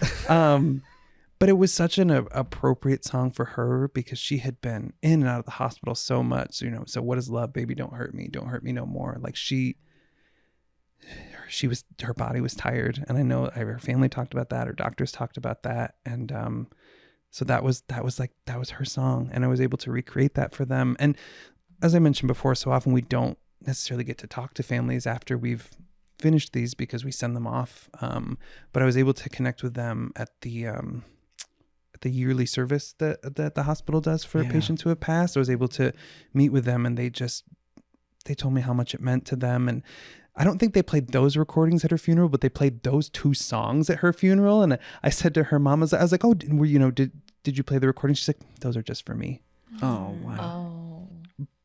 But it was such an appropriate song for her, because she had been in and out of the hospital so much, you know. So What Is Love, Baby, Don't Hurt Me no more. Like her body was tired, and I know her family talked about that, her doctors talked about that, and so that was her song, and I was able to recreate that for them. And as I mentioned before, so often we don't necessarily get to talk to families after we've finished these, because we send them off. But I was able to connect with them at the yearly service that the hospital does for patients who have passed. I was able to meet with them, and they told me how much it meant to them. And I don't think they played those recordings at her funeral, but they played those 2 songs at her funeral. And I said to her mom, I was like, oh, did you play the recording? She's like, those are just for me. Oh wow.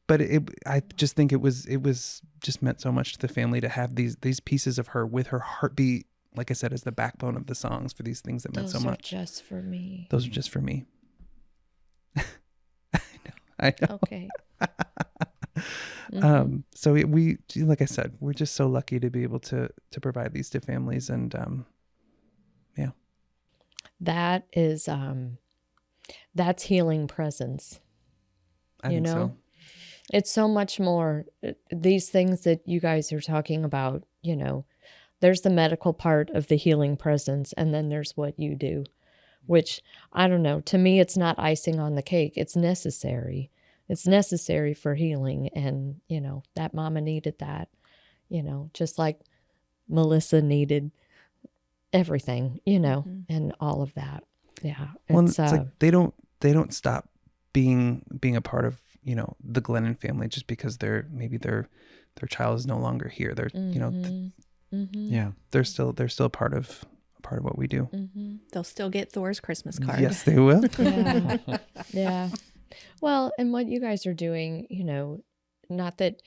But I just think it was just meant so much to the family to have these pieces of her with her heartbeat, like I said, as the backbone of the songs for these things that meant so much. Those are just for me. Those are just for me. I know. Okay. Mm-hmm. So we, like I said, we're just so lucky to be able to provide these to families, and yeah. That is that's healing presence. I think so. It's so much more. These things that you guys are talking about, you know, there's the medical part of the healing presence, and then there's what you do, which, I don't know, to me, it's not icing on the cake. It's necessary. It's necessary for healing. And, you know, that mama needed that, you know, just like Melissa needed everything, you know, and all of that. Yeah. It's like they don't stop being a part of, you know, the Glennon family just because their child is no longer here. They're, you know, yeah, they're still a part of what we do. They'll still get Thor's Christmas card. Yes, they will. Yeah. Yeah. Well, and what you guys are doing, you know, not that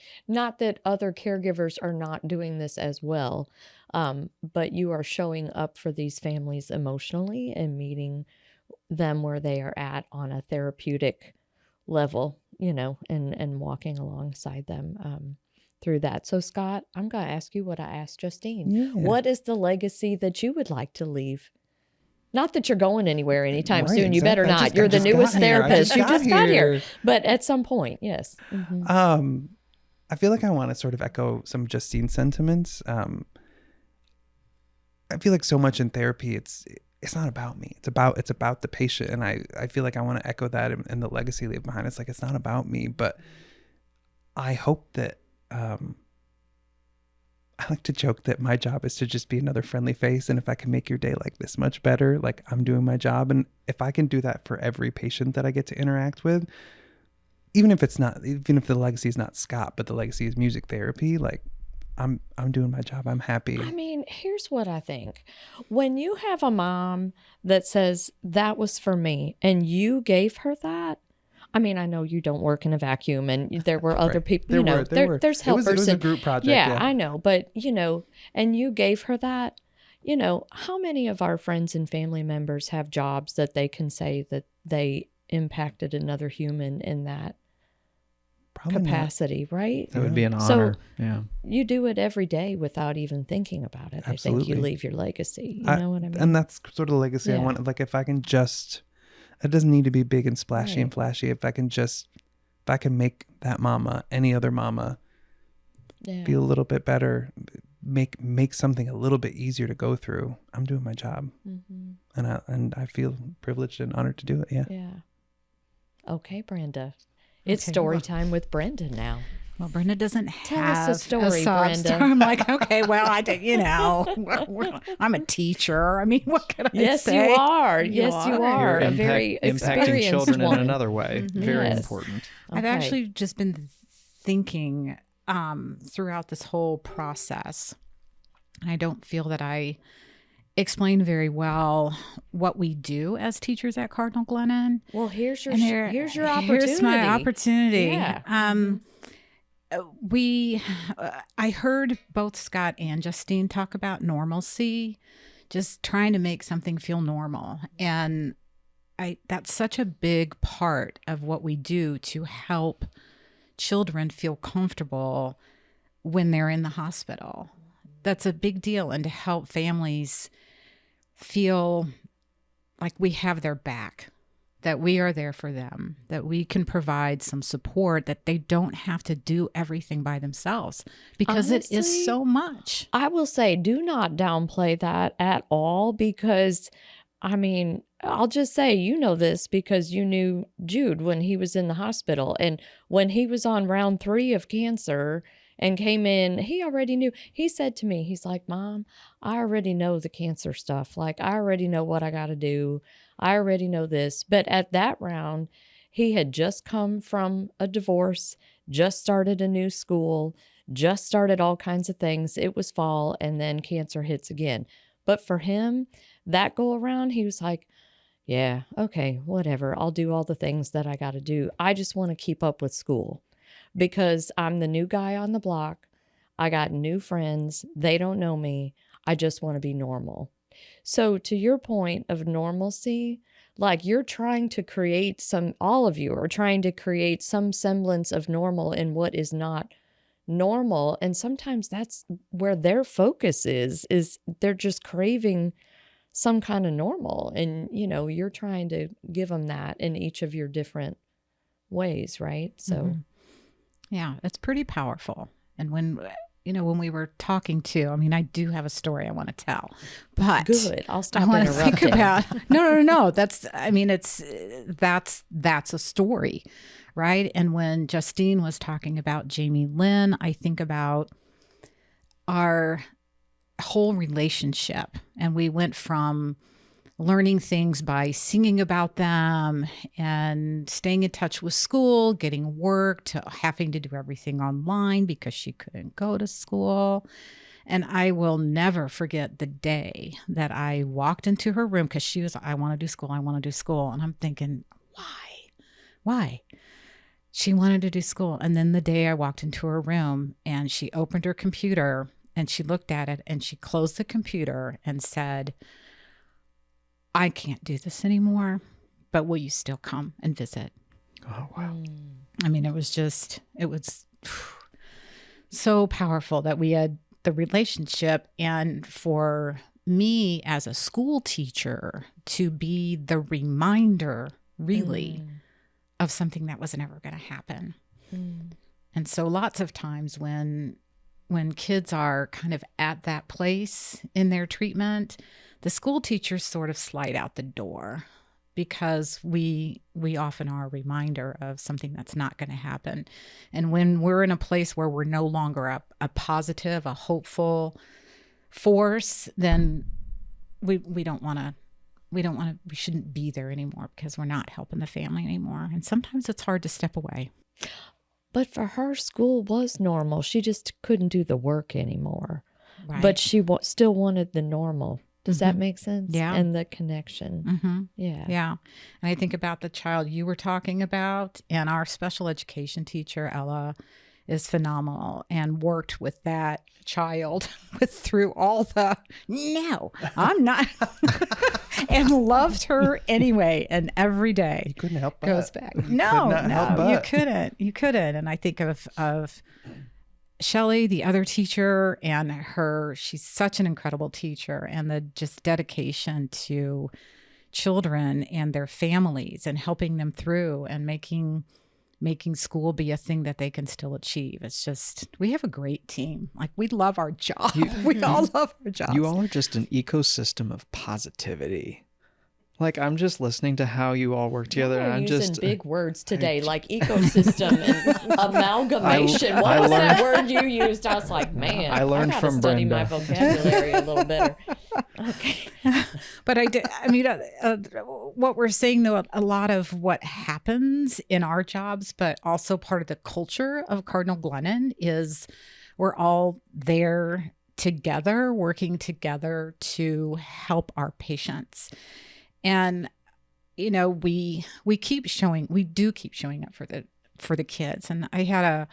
other caregivers are not doing this as well, but you are showing up for these families emotionally and meeting them where they are at on a therapeutic level, you know, and walking alongside them through that. So, Scott, I'm going to ask you what I asked Justine. Yeah. What is the legacy that you would like to leave? Not that you're going anywhere anytime Right, soon. You better exactly. not. You're the newest therapist. You just got here. here. But at some point, yes. I feel like I want to sort of echo some Justine sentiments. I feel like so much in therapy, it's not about me. It's about the patient. And I feel like I want to echo that in the legacy leave behind. It's like, it's not about me, but I hope that, I like to joke that my job is to just be another friendly face. And if I can make your day like this much better, like I'm doing my job. And if I can do that for every patient that I get to interact with, even if the legacy is not Scott, but the legacy is music therapy, like I'm doing my job. I'm happy. I mean, here's what I think. When you have a mom that says that was for me and you gave her that, I mean, I know you don't work in a vacuum and there were other people, you know, there's helpers. It was a group project. Yeah, I know. But, you know, and you gave her that, you know, how many of our friends and family members have jobs that they can say that they impacted another human in that Probably not. capacity, right? That would be an So- honor. Yeah. You do it every day without even thinking about it. I think Absolutely. you leave your legacy. You know what I mean? And that's sort of the legacy I Yeah. want. Like, if I can just, it doesn't need to be big and splashy and Right. flashy. If I can make that mama, any other mama, Yeah. be a little bit better, make something a little bit easier to go through, I'm doing my job. Mhm. And I feel privileged and honored to do it. Yeah. Yeah. Okay, Brenda. It's Okay, story well- time with Brenda now. Well, Brenda doesn't Tell us have a story, sob Brenda. story. I'm like, okay, well, I did, I'm a teacher. I mean, what can I Yes, say? you are. You Yes, you are. You're A very impacting experienced children woman. in another way. Very Yes. important. I've Okay. actually just been thinking throughout this whole process, and I don't feel that I explained very well what we do as teachers at Cardinal Glennon. Well, here's your And here's your opportunity. Here's my opportunity. Yeah. I heard both Scott and Justine talk about normalcy, just trying to make something feel normal. And that's such a big part of what we do to help children feel comfortable when they're in the hospital. That's a big deal. And to help families feel like we have their back, that we are there for them, that we can provide some support, that they don't have to do everything by themselves, because it is Honestly, so much. I will say, do not downplay that at all, because, I mean, I'll just say, you know this because you knew Jude when he was in the hospital. And when he was on round 3 of cancer and came in, he already knew. He said to me, he's like, Mom, I already know the cancer stuff. Like, I already know what I got to do. I already know this. But at that round, he had just come from a divorce, just started a new school, just started all kinds of things. It was fall, and then cancer hits again. But for him, that go around, he was like, yeah, okay, whatever. I'll do all the things that I got to do. I just want to keep up with school because I'm the new guy on the block. I got new friends. They don't know me. I just want to be normal. So to your point of normalcy, like you're trying to create all of you are trying to create some semblance of normal in what is not normal. And sometimes that's where their focus is they're just craving some kind of normal. And, you're trying to give them that in each of your different ways, right? So, Mhm. Yeah, it's pretty powerful. And when we were talking to, I mean, I do have a story I want to tell, but good. I'll I stop want to think interrupting. about, no. That's a story, right? And when Justine was talking about Jamie Lynn, I think about our whole relationship. And we went from learning things by singing about them and staying in touch with school, getting work, to having to do everything online because she couldn't go to school. And I will never forget the day that I walked into her room because she was, I want to do school. And I'm thinking, why? She wanted to do school. And then the day I walked into her room and she opened her computer and she looked at it and she closed the computer and said, I can't do this anymore, but will you still come and visit? Oh, wow. I mean, it was so powerful that we had the relationship. And for me as a school teacher to be the reminder, really, of something that was never going to happen. And so lots of times when kids are kind of at that place in their treatment, the school teachers sort of slide out the door because we often are a reminder of something that's not going to happen. And when we're in a place where we're no longer a positive, a hopeful force, then we shouldn't be there anymore because we're not helping the family anymore. And sometimes it's hard to step away. But for her, school was normal. She just couldn't do the work anymore. Right. But she still wanted the normal. Does that make sense? Yeah. And the connection. Mm-hmm. Yeah. Yeah. And I think about the child you were talking about and our special education teacher, Ella, is phenomenal, and worked with that child through all the no, I'm not, and loved her anyway. And every day You couldn't help goes but. back. You No, could not help no, but. you couldn't. And I think of Shelley, the other teacher, and her. She's such an incredible teacher, and the just dedication to children and their families and helping them through and making school be a thing that they can still achieve. It's just, we have a great team. Like, we love our job. We all love our jobs. You all are just an ecosystem of positivity. Like, I'm just listening to how you all work together, and You're I'm using just big words today, like ecosystem and amalgamation. What was that word you used? I was like, man, I learned gotta from study my Brenda. vocabulary a little better. Okay. But what we're saying, though, a lot of what happens in our jobs, but also part of the culture of Cardinal Glennon, is we're all there together, working together to help our patients. And, we do keep showing up for the kids. And I had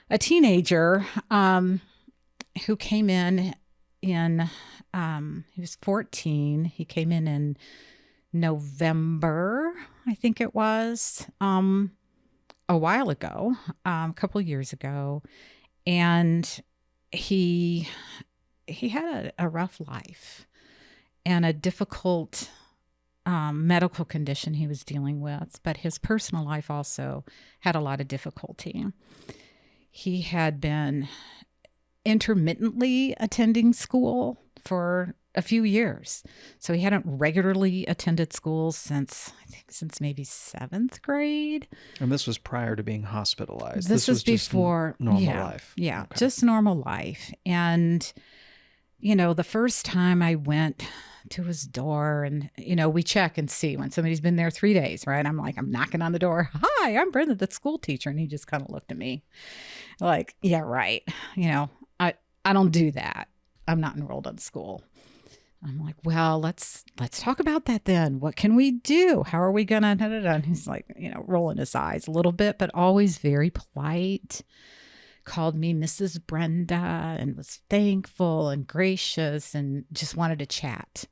a teenager who came in, he was 14. He came in November, I think it was, a while ago, a couple of years ago. And he had a rough life and a difficult medical condition he was dealing with, but his personal life also had a lot of difficulty. He had been intermittently attending school for a few years. So he hadn't regularly attended school since maybe 7th grade. And this was prior to being hospitalized. This was just before normal life. Yeah, Okay. just normal life. And, the first time I went to his door, and, we check and see when somebody's been there 3 days, right? I'm knocking on the door. Hi, I'm Brenda, the school teacher. And he just kind of looked at me like, yeah, right. I don't do that. I'm not enrolled in school. I'm like, well, let's talk about that then. What can we do? How are we gonna? And he's like, rolling his eyes a little bit, but always very polite. Called me Mrs. Brenda and was thankful and gracious and just wanted to chat.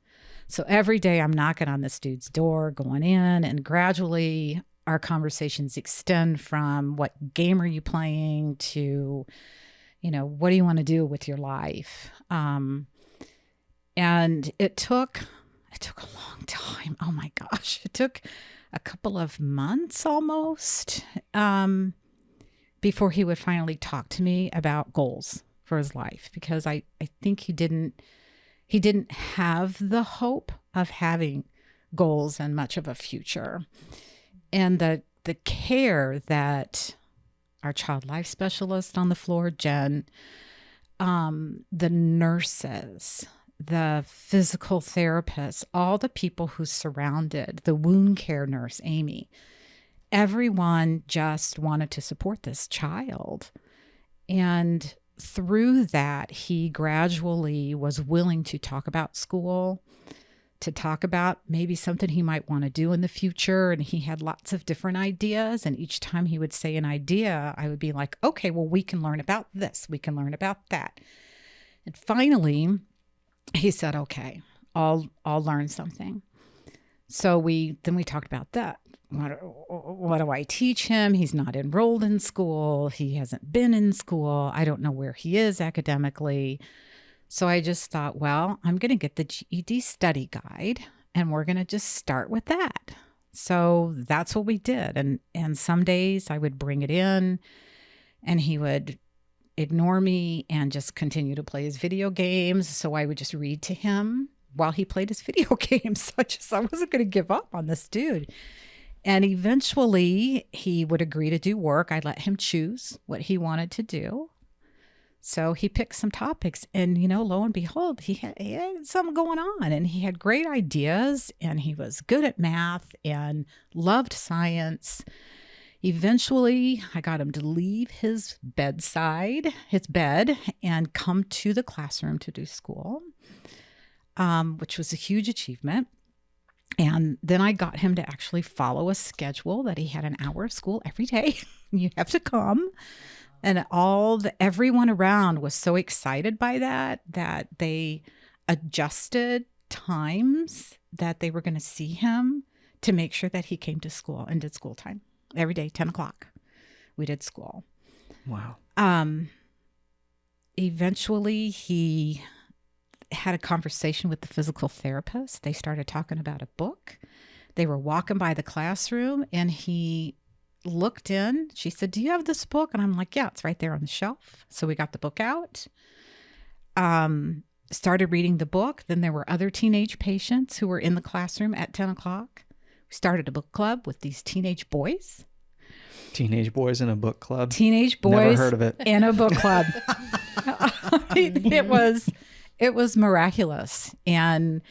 So every day I'm knocking on this dude's door, going in, and gradually our conversations extend from what game are you playing to, what do you want to do with your life? And it took a long time. Oh my gosh. It took a couple of months almost before he would finally talk to me about goals for his life, because I think he didn't have the hope of having goals and much of a future. And the care that our child life specialist on the floor, Jen, the nurses, the physical therapists, all the people who surrounded the wound care nurse, Amy, everyone just wanted to support this child. And through that, he gradually was willing to talk about school, to talk about maybe something he might want to do in the future. And he had lots of different ideas. And each time he would say an idea, I would be like, okay, well, we can learn about this. We can learn about that. And finally, he said, okay, I'll learn something. So we talked about that. What do I teach him? He's not enrolled in school. He hasn't been in school. I don't know where he is academically. So I just thought, well, I'm going to get the GED study guide and we're going to just start with that. So that's what we did. And some days I would bring it in and he would ignore me and just continue to play his video games. So I would just read to him while he played his video games. I wasn't going to give up on this dude. And eventually he would agree to do work. I let him choose what he wanted to do. So he picked some topics and, lo and behold, he had something going on and he had great ideas and he was good at math and loved science. Eventually, I got him to leave his bed, and come to the classroom to do school, which was a huge achievement. And then I got him to actually follow a schedule that he had an hour of school every day. You have to come. And everyone around was so excited by that they adjusted times that they were going to see him to make sure that he came to school and did school time every day, 10 o'clock. We did school. Wow. Eventually he had a conversation with the physical therapist. They started talking about a book. They were walking by the classroom and he looked in. She said, "Do you have this book?" And I'm like, "Yeah, it's right there on the shelf." So we got the book out, started reading the book. Then there were other teenage patients who were in the classroom at 10 o'clock. We started a book club with these teenage boys. Teenage boys in a book club. Teenage boys Never heard of it. in a book club. It was miraculous. And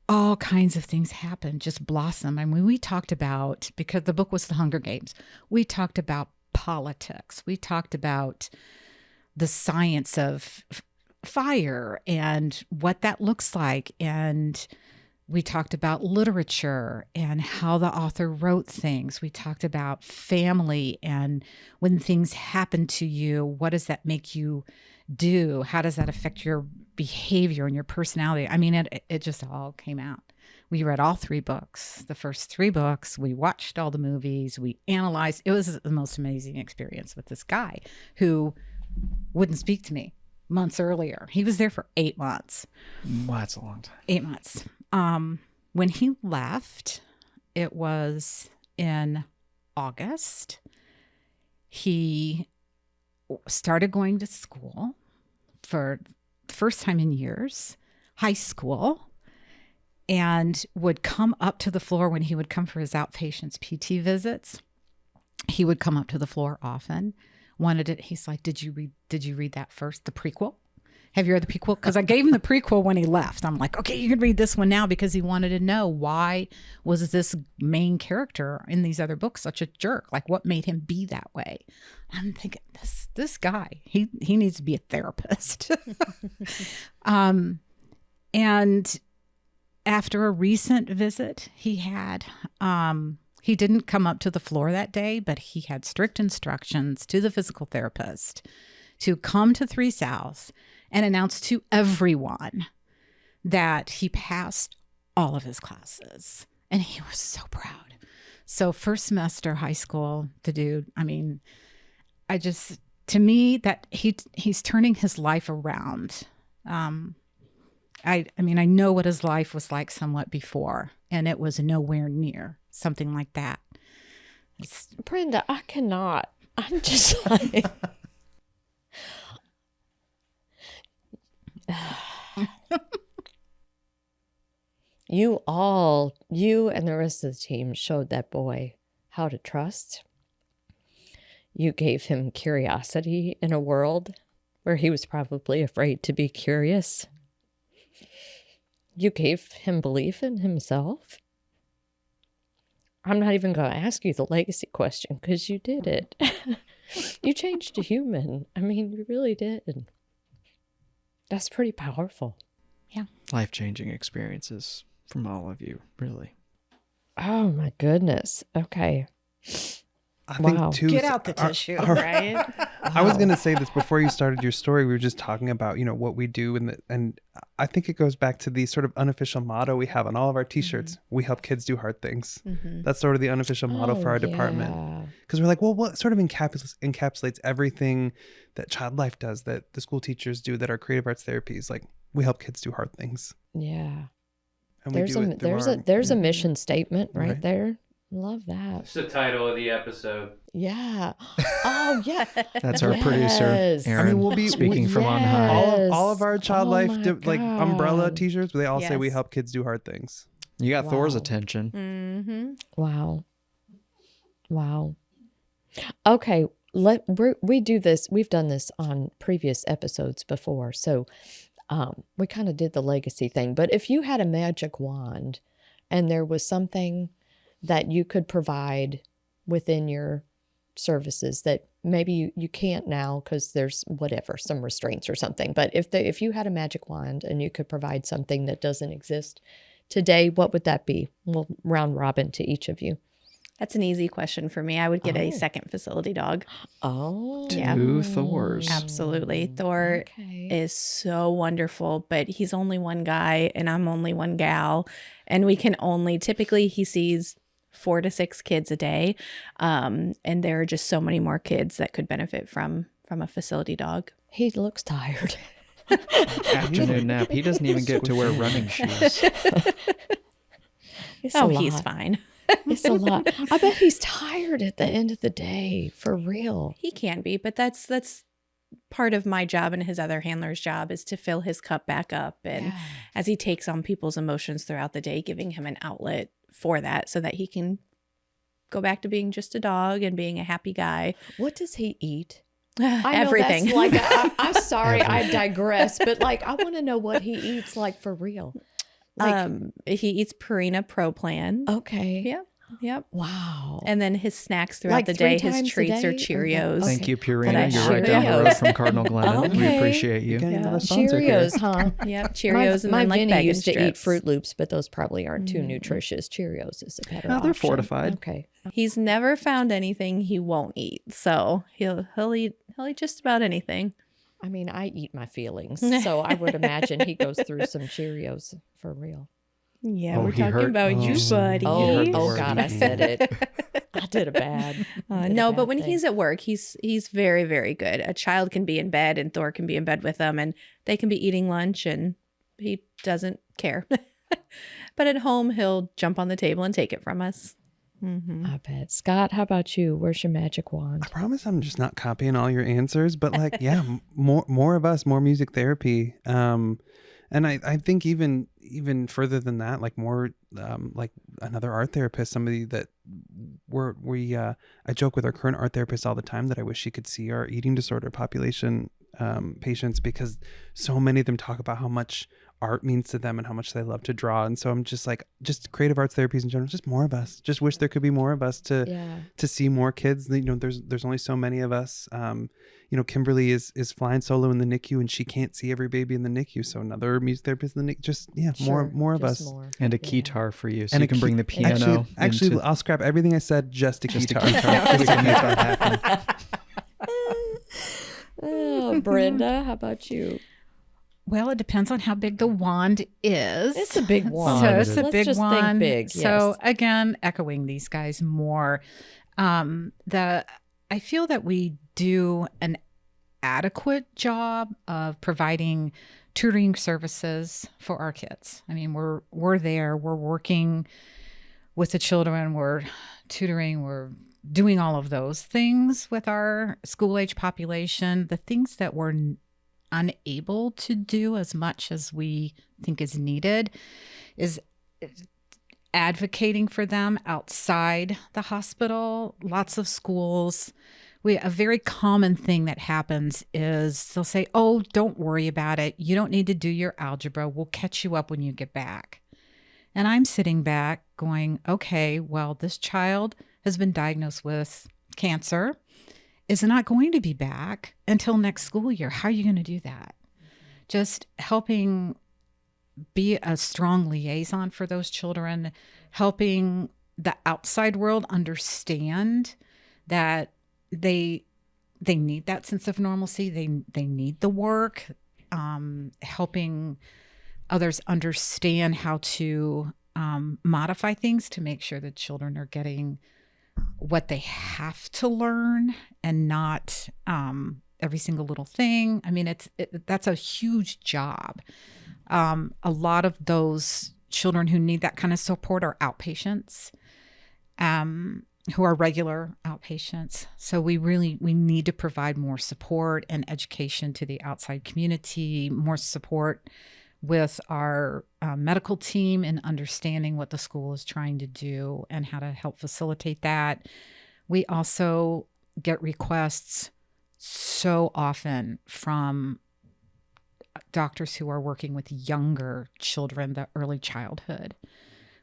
all kinds of things happened, just blossom. I mean, we talked about, because the book was The Hunger Games, we talked about politics. We talked about the science of fire and what that looks like. And we talked about literature and how the author wrote things. We talked about family and when things happen to you, what does that make you do? How does that affect your behavior and your personality? I mean, it just all came out. We read all 3 books, the first 3 books. We watched all the movies. We analyzed. It was the most amazing experience with this guy who wouldn't speak to me months earlier. He was there for 8 months. Wow, that's a long time. 8 months. When he left, it was in August. He started going to school for the first time in years, high school, and would come up to the floor when he would come for his outpatients PT visits. He would come up to the floor often. Wanted it. He's like, Did you read that first? The prequel? Have you read the prequel? Because I gave him the prequel when he left. I'm like, okay, you can read this one now, because he wanted to know, why was this main character in these other books such a jerk? Like, what made him be that way? I'm thinking, this guy, he needs to be a therapist. And after a recent visit he had, he didn't come up to the floor that day, but he had strict instructions to the physical therapist to come to 3 South and announce to everyone that he passed all of his classes. And he was so proud. So first semester high school, the dude, I mean, to me, that he's turning his life around. I mean, I know what his life was like somewhat before, and it was nowhere near something like that. Brenda, I cannot. I'm just like... You and the rest of the team showed that boy how to trust. You gave him curiosity in a world where he was probably afraid to be curious. You gave him belief in himself. I'm not even going to ask you the legacy question, because you did it. You changed a human. I mean, you really did. That's pretty powerful. Yeah. Life-changing experiences from all of you, really. Oh, my goodness. Okay. I think too. Get out the tissue, right? I was going to say this before you started your story. We were just talking about, what we do. And I think it goes back to the sort of unofficial motto we have on all of our t-shirts. Mm-hmm. We help kids do hard things. Mm-hmm. That's sort of the unofficial motto for our department. Because we're like, well, what sort of encapsulates everything that Child Life does, that the school teachers do, that our creative arts therapy is like, we help kids do hard things. Yeah. And there's a mission statement right there. Love that. It's the title of the episode. Yeah. Oh, yeah. That's our producer, Aaron. I mean, we'll be speaking from on high. All of our Child Life umbrella t-shirts, they all say we help kids do hard things. You got Thor's attention. Mm-hmm. Wow. Okay, we do this. We've done this on previous episodes before, so we kind of did the legacy thing. But if you had a magic wand and there was something that you could provide within your services that maybe you can't now because there's some restraints or something. But if you had a magic wand and you could provide something that doesn't exist today, what would that be? We'll round robin to each of you. That's an easy question for me. I would get a Oh. second facility dog. Oh, Yeah. 2 Thors. Absolutely. Thor is so wonderful, but he's only one guy and I'm only one gal. And we can only, typically he sees 4 to 6 kids a day. And there are just so many more kids that could benefit from a facility dog. He looks tired. Afternoon nap. He doesn't even get to wear running shoes. It's Oh, a he's lot. fine. It's a lot. I bet he's tired at the end of the day, for real. He can be, but that's part of my job and his other handler's job is to fill his cup back up. And as he takes on people's emotions throughout the day, giving him an outlet for that so that he can go back to being just a dog and being a happy guy. What does he eat? I know Everything. that's like, I'm sorry, I digress, but like, I want to know what he eats, like, for real. Like, He eats Purina Pro Plan. okay. Yeah. Yep. Wow. And then his snacks throughout Like the 3 day, times his a treats are day or Cheerios. what? Thank you, that Purina. You're right down the Cheerios. road from Cardinal Glennon. We Okay. appreciate you. Getting Yeah. another sponsor here. Cheerios, huh? Yep. Cheerios and my then like Vinny bacon used to eat strips. Fruit Loops, but those probably aren't too Mm. nutritious. Cheerios is a better No, they're option. fortified. Okay. He's never found anything he won't eat. So he'll eat just about anything. I mean, I eat my feelings, so I would imagine he goes through some Cheerios for real. Yeah, Oh, we're he talking hurt- about you, oh. buddy. Oh, heard the oh word God, I eating. said it. I did a bad. did a No, bad but when thing. he's at work, he's very, very good. A child can be in bed and Thor can be in bed with them and they can be eating lunch and he doesn't care. But at home, he'll jump on the table and take it from us. Mm-hmm. I bet. Scott, how about you? Where's your magic wand? I promise I'm just not copying all your answers, but like, yeah, more of us, more music therapy. And I think even further than that, like more like another art therapist, somebody that I joke with our current art therapist all the time that I wish she could see our eating disorder population patients, because so many of them talk about how much art means to them and how much they love to draw. And so I'm just like, just creative arts therapies in general, just more of us. Just wish there could be more of us to see more kids. You know, there's only so many of us. You know, Kimberly is flying solo in the NICU and she can't see every baby in the NICU. So another music therapist in the NICU, just more of us. More. And a Yeah. keytar for you, so And you a can bring the key- piano. Actually, into- I'll scrap everything I said. Just a Just a guitar. guitar. We can make that happen. Oh, Brenda, how about you? Well, it depends on how big the wand is. It's a big wand. So it's a Let's big just wand. think big. So Yes. again, echoing these guys more. I feel that we do an adequate job of providing tutoring services for our kids. I mean, we're there, we're working with the children, we're tutoring, we're doing all of those things with our school age population. The things that we're unable to do as much as we think is needed is advocating for them outside the hospital. Lots of schools, a very common thing that happens is they'll say, "Oh, don't worry about it. You don't need to do your algebra. We'll catch you up when you get back." And I'm sitting back going, okay, well, this child has been diagnosed with cancer, is not going to be back until next school year. How are you going to do that? Just helping be a strong liaison for those children, helping the outside world understand that they need that sense of normalcy. They need the work, helping others understand how to modify things to make sure that children are getting what they have to learn and not every single little thing. I mean, that's a huge job. A lot of those children who need that kind of support are outpatients, who are regular outpatients. So we need to provide more support and education to the outside community, more support with our medical team in understanding what the school is trying to do and how to help facilitate that. We also get requests so often from doctors who are working with younger children, the early childhood.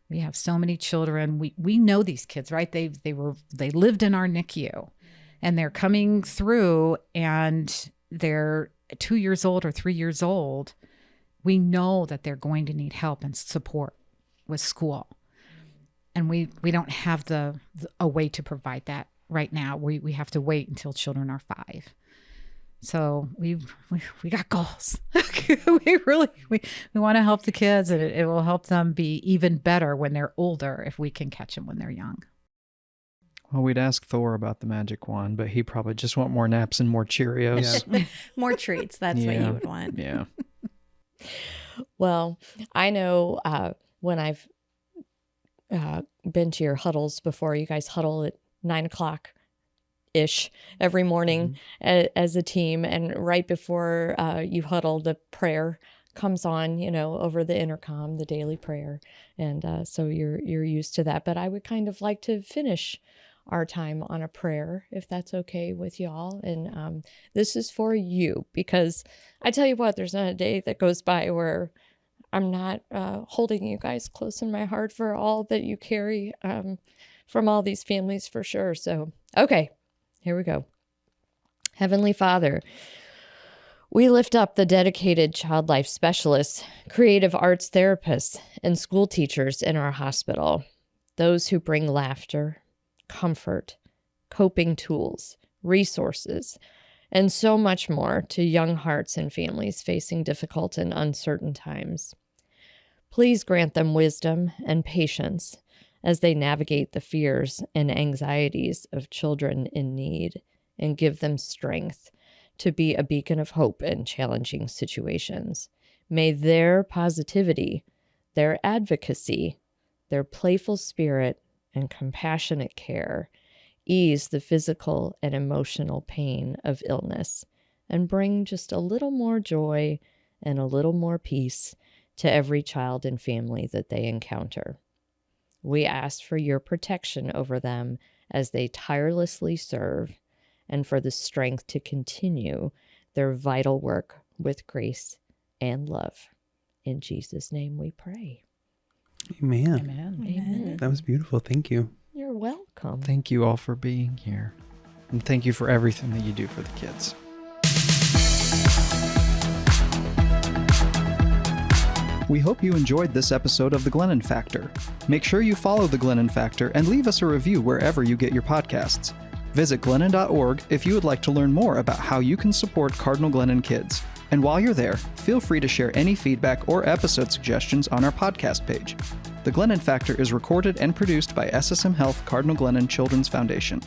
We have so many children. We know these kids, right? They lived in our NICU and they're coming through and they're 2 years old or 3 years old. We know that they're going to need help and support with school. And we don't have a way to provide that right now. We have to wait until children are 5. So we got goals. we want to help the kids, and it will help them be even better when they're older if we can catch them when they're young. Well, we'd ask Thor about the magic wand, but he probably just want more naps and more Cheerios. More treats. That's what you would want. Yeah. Well, I know when I've been to your huddles before, you guys huddle at 9:00-ish every morning as a team. And right before you huddle, the prayer comes on, over the intercom, the daily prayer. And so you're used to that. But I would kind of like to finish our time on a prayer, if that's okay with y'all. And this is for you, because I tell you what, there's not a day that goes by where I'm not holding you guys close in my heart for all that you carry from all these families, for sure. So, okay, here we go. Heavenly Father, we lift up the dedicated child life specialists, creative arts therapists, and school teachers in our hospital, those who bring laughter, comfort, coping tools, resources, and so much more to young hearts and families facing difficult and uncertain times. Please grant them wisdom and patience as they navigate the fears and anxieties of children in need, and give them strength to be a beacon of hope in challenging situations. May their positivity, their advocacy, their playful spirit, and compassionate care ease the physical and emotional pain of illness, and bring just a little more joy and a little more peace to every child and family that they encounter. We ask for your protection over them as they tirelessly serve, and for the strength to continue their vital work with grace and love. In Jesus' name we pray. Amen. Amen. That was beautiful. Thank you. You're welcome. Thank you all for being here. And thank you for everything that you do for the kids. We hope you enjoyed this episode of The Glennon Factor. Make sure you follow The Glennon Factor and leave us a review wherever you get your podcasts. Visit glennon.org if you would like to learn more about how you can support Cardinal Glennon kids. And while you're there, feel free to share any feedback or episode suggestions on our podcast page. The Glennon Factor is recorded and produced by SSM Health Cardinal Glennon Children's Foundation.